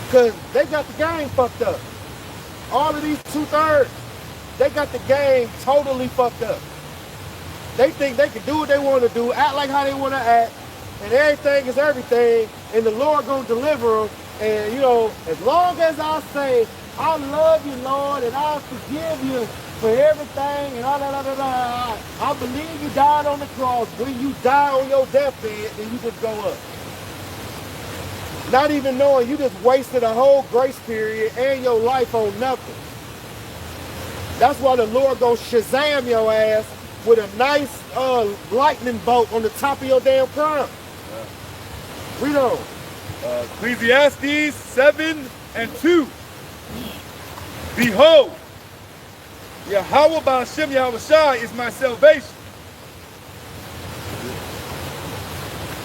Because they got the game fucked up. All of these 2/3, they got the game totally fucked up. They think they can do what they want to do, act like how they want to act, and everything is everything, and the Lord gonna deliver them. And you know, as long as I say, I love you, Lord, and I forgive you for everything, and I believe you died on the cross. When you die on your deathbed, then you just go up. Not even knowing you just wasted a whole grace period and your life on nothing. That's why the Lord gonna Shazam your ass with a nice lightning bolt on the top of your damn crown. Read on. Ecclesiastes 7:2. Behold, Yahweh Ba'ashem Yahushai is my salvation.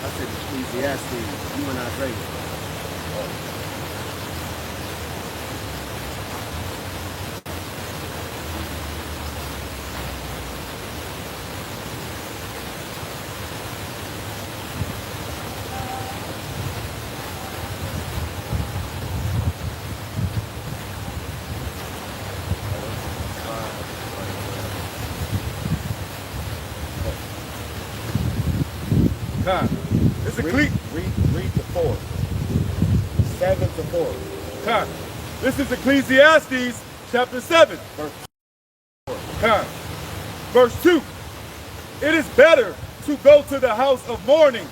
I said Ecclesiastes. You and I agree. This is Read to 4. 7 to 4. This is Ecclesiastes chapter 7. Verse 2. It is better to go to the house of mourning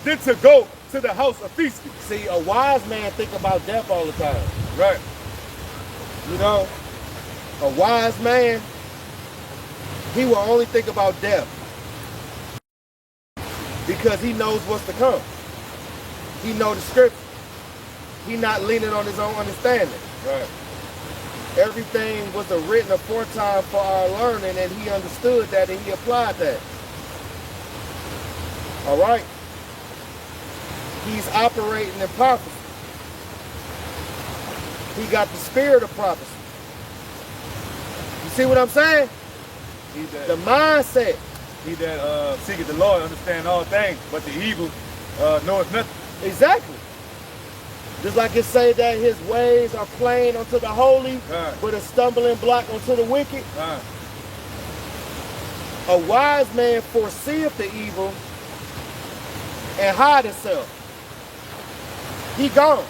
than to go to the house of feasting. See, a wise man think about death all the time. Right. You know, a wise man, he will only think about death because he knows what's to come. He knows the scripture. He not leaning on his own understanding. Right. Everything was written aforetime for our learning, and he understood that and he applied that. All right? He's operating in prophecy. He got the spirit of prophecy. You see what I'm saying? The mindset. He that seeketh the Lord understand all things, but the evil knoweth nothing. Exactly. Just like it say that his ways are plain unto the holy, but a stumbling block unto the wicked. A wise man foreseeth the evil and hide himself. He gone.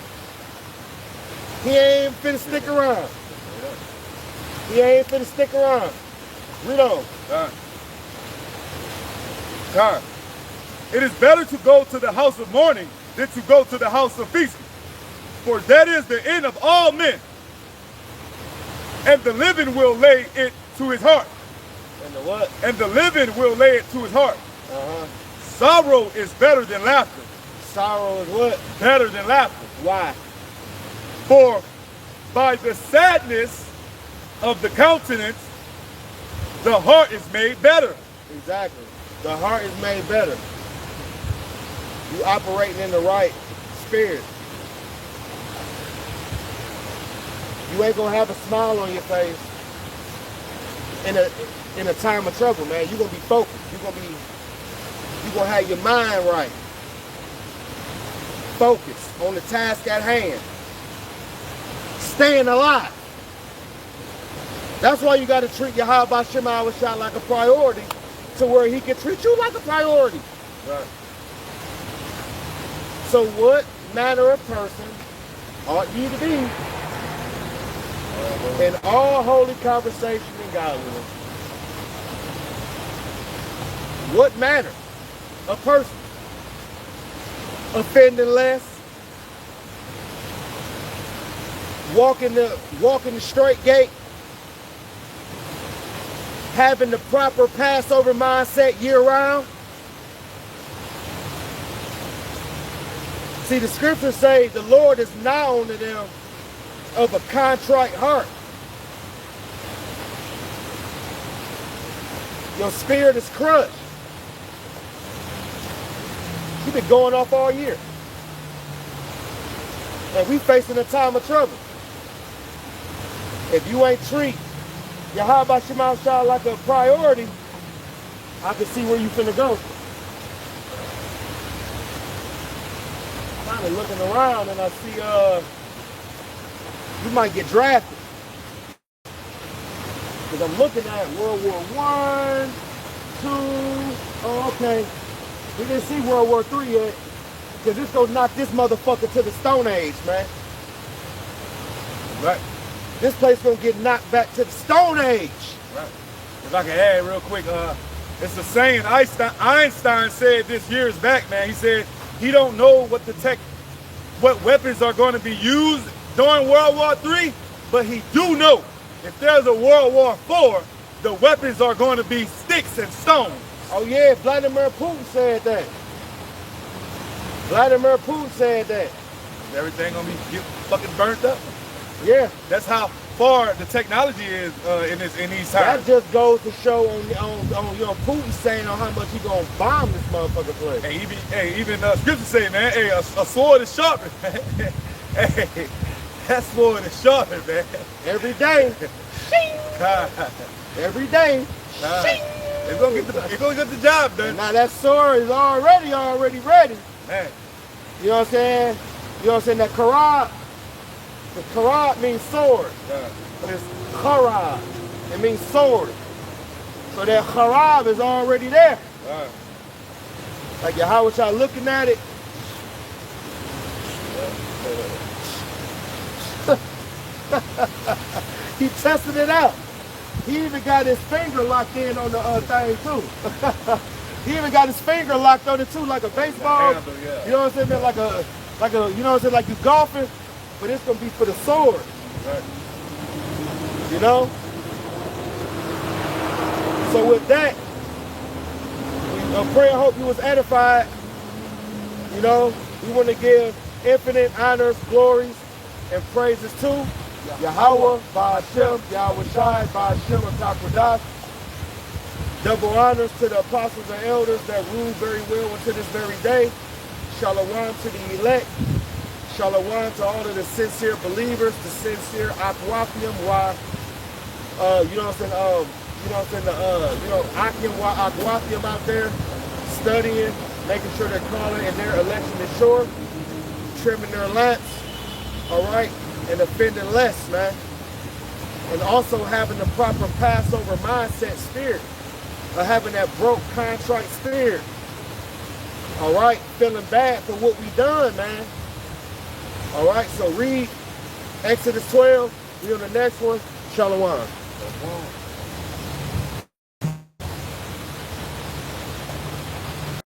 He ain't finna stick around. He ain't finna stick around. Read on. It is better to go to the house of mourning than to go to the house of feasting. For that is the end of all men. And the living will lay it to his heart. And the what? And the living will lay it to his heart. Uh-huh. Sorrow is better than laughter. Sorrow is what? Better than laughter. Why? For by the sadness of the countenance, the heart is made better. Exactly. The heart is made better. You operating in the right spirit. You ain't gonna have a smile on your face in a time of trouble, man. You're gonna be focused. You're gonna have your mind right. Focus on the task at hand. Staying alive. That's why you gotta treat Yahweh Ba'ashem Yahushai like a priority, to where he can treat you like a priority. Right. So what manner of person ought ye to be in all holy conversation and godliness? What manner of person? Offending less, walking the straight gate, having the proper Passover mindset year round. See, the scriptures say the Lord is nigh unto them of a contrite heart. Your spirit is crushed. You've been going off all year. And we facing a time of trouble. If you ain't treat Yahweh Ba'ashem Yahushai like a priority, I can see where you finna go. I'm kind of looking around and I see you might get drafted. Because I'm looking at World War I, II, oh, okay. We didn't see World War III yet, because this gonna knock this motherfucker to the Stone Age, man. Right. This place gonna get knocked back to the Stone Age. Right. If I can add real quick, it's the saying Einstein said this years back, man. He said he don't know what weapons are going to be used during World War III, but he do know if there's a World War IV, the weapons are going to be sticks and stones. Oh yeah, Vladimir Putin said that. Vladimir Putin said that. Everything gonna be fucking burnt up. Yeah. That's how far the technology is in these times. That just goes to show on you know, Putin saying on how much he gonna bomb this motherfucker place. Even scripture say, man, hey, a sword is sharper, man. Hey, that sword is sharper, man. Every day. Every day. It's gonna get the job done. And now that sword is already ready. Man. You know what I'm saying? You know what I'm saying? That Karad, the Karad means sword. But it's Karad. It means sword. So that Harab is already there. Like Yahweh Shai looking at it. He tested it out. He even got his finger locked in on the thing too. He even got his finger locked on it too, like a baseball. Handle, yeah. You know what I'm saying? Man? Like a, you know what I'm saying? Like you golfing, but it's gonna be for the sword. Right. You know? So with that, I pray and hope you was edified. You know, we want to give infinite honors, glories, and praises to Yahweh, Ba'ashem, Yahweh Shai, Ba'ashem, Atakwadash. Double honors to the apostles and elders that rule very well unto this very day. Shalom to the elect. Shalom to all of the sincere believers, the sincere Akwafium, why, you know what I'm saying, you know what I'm saying, you know, Akim wa Akwafium out there, studying, making sure they're calling and their election is sure, trimming their lamps, all right, and offending less, man. And also having the proper Passover mindset spirit, of having that broke, contrite spirit, all right, feeling bad for what we done, man. All right, so read Exodus 12. We on the next one. Shalom.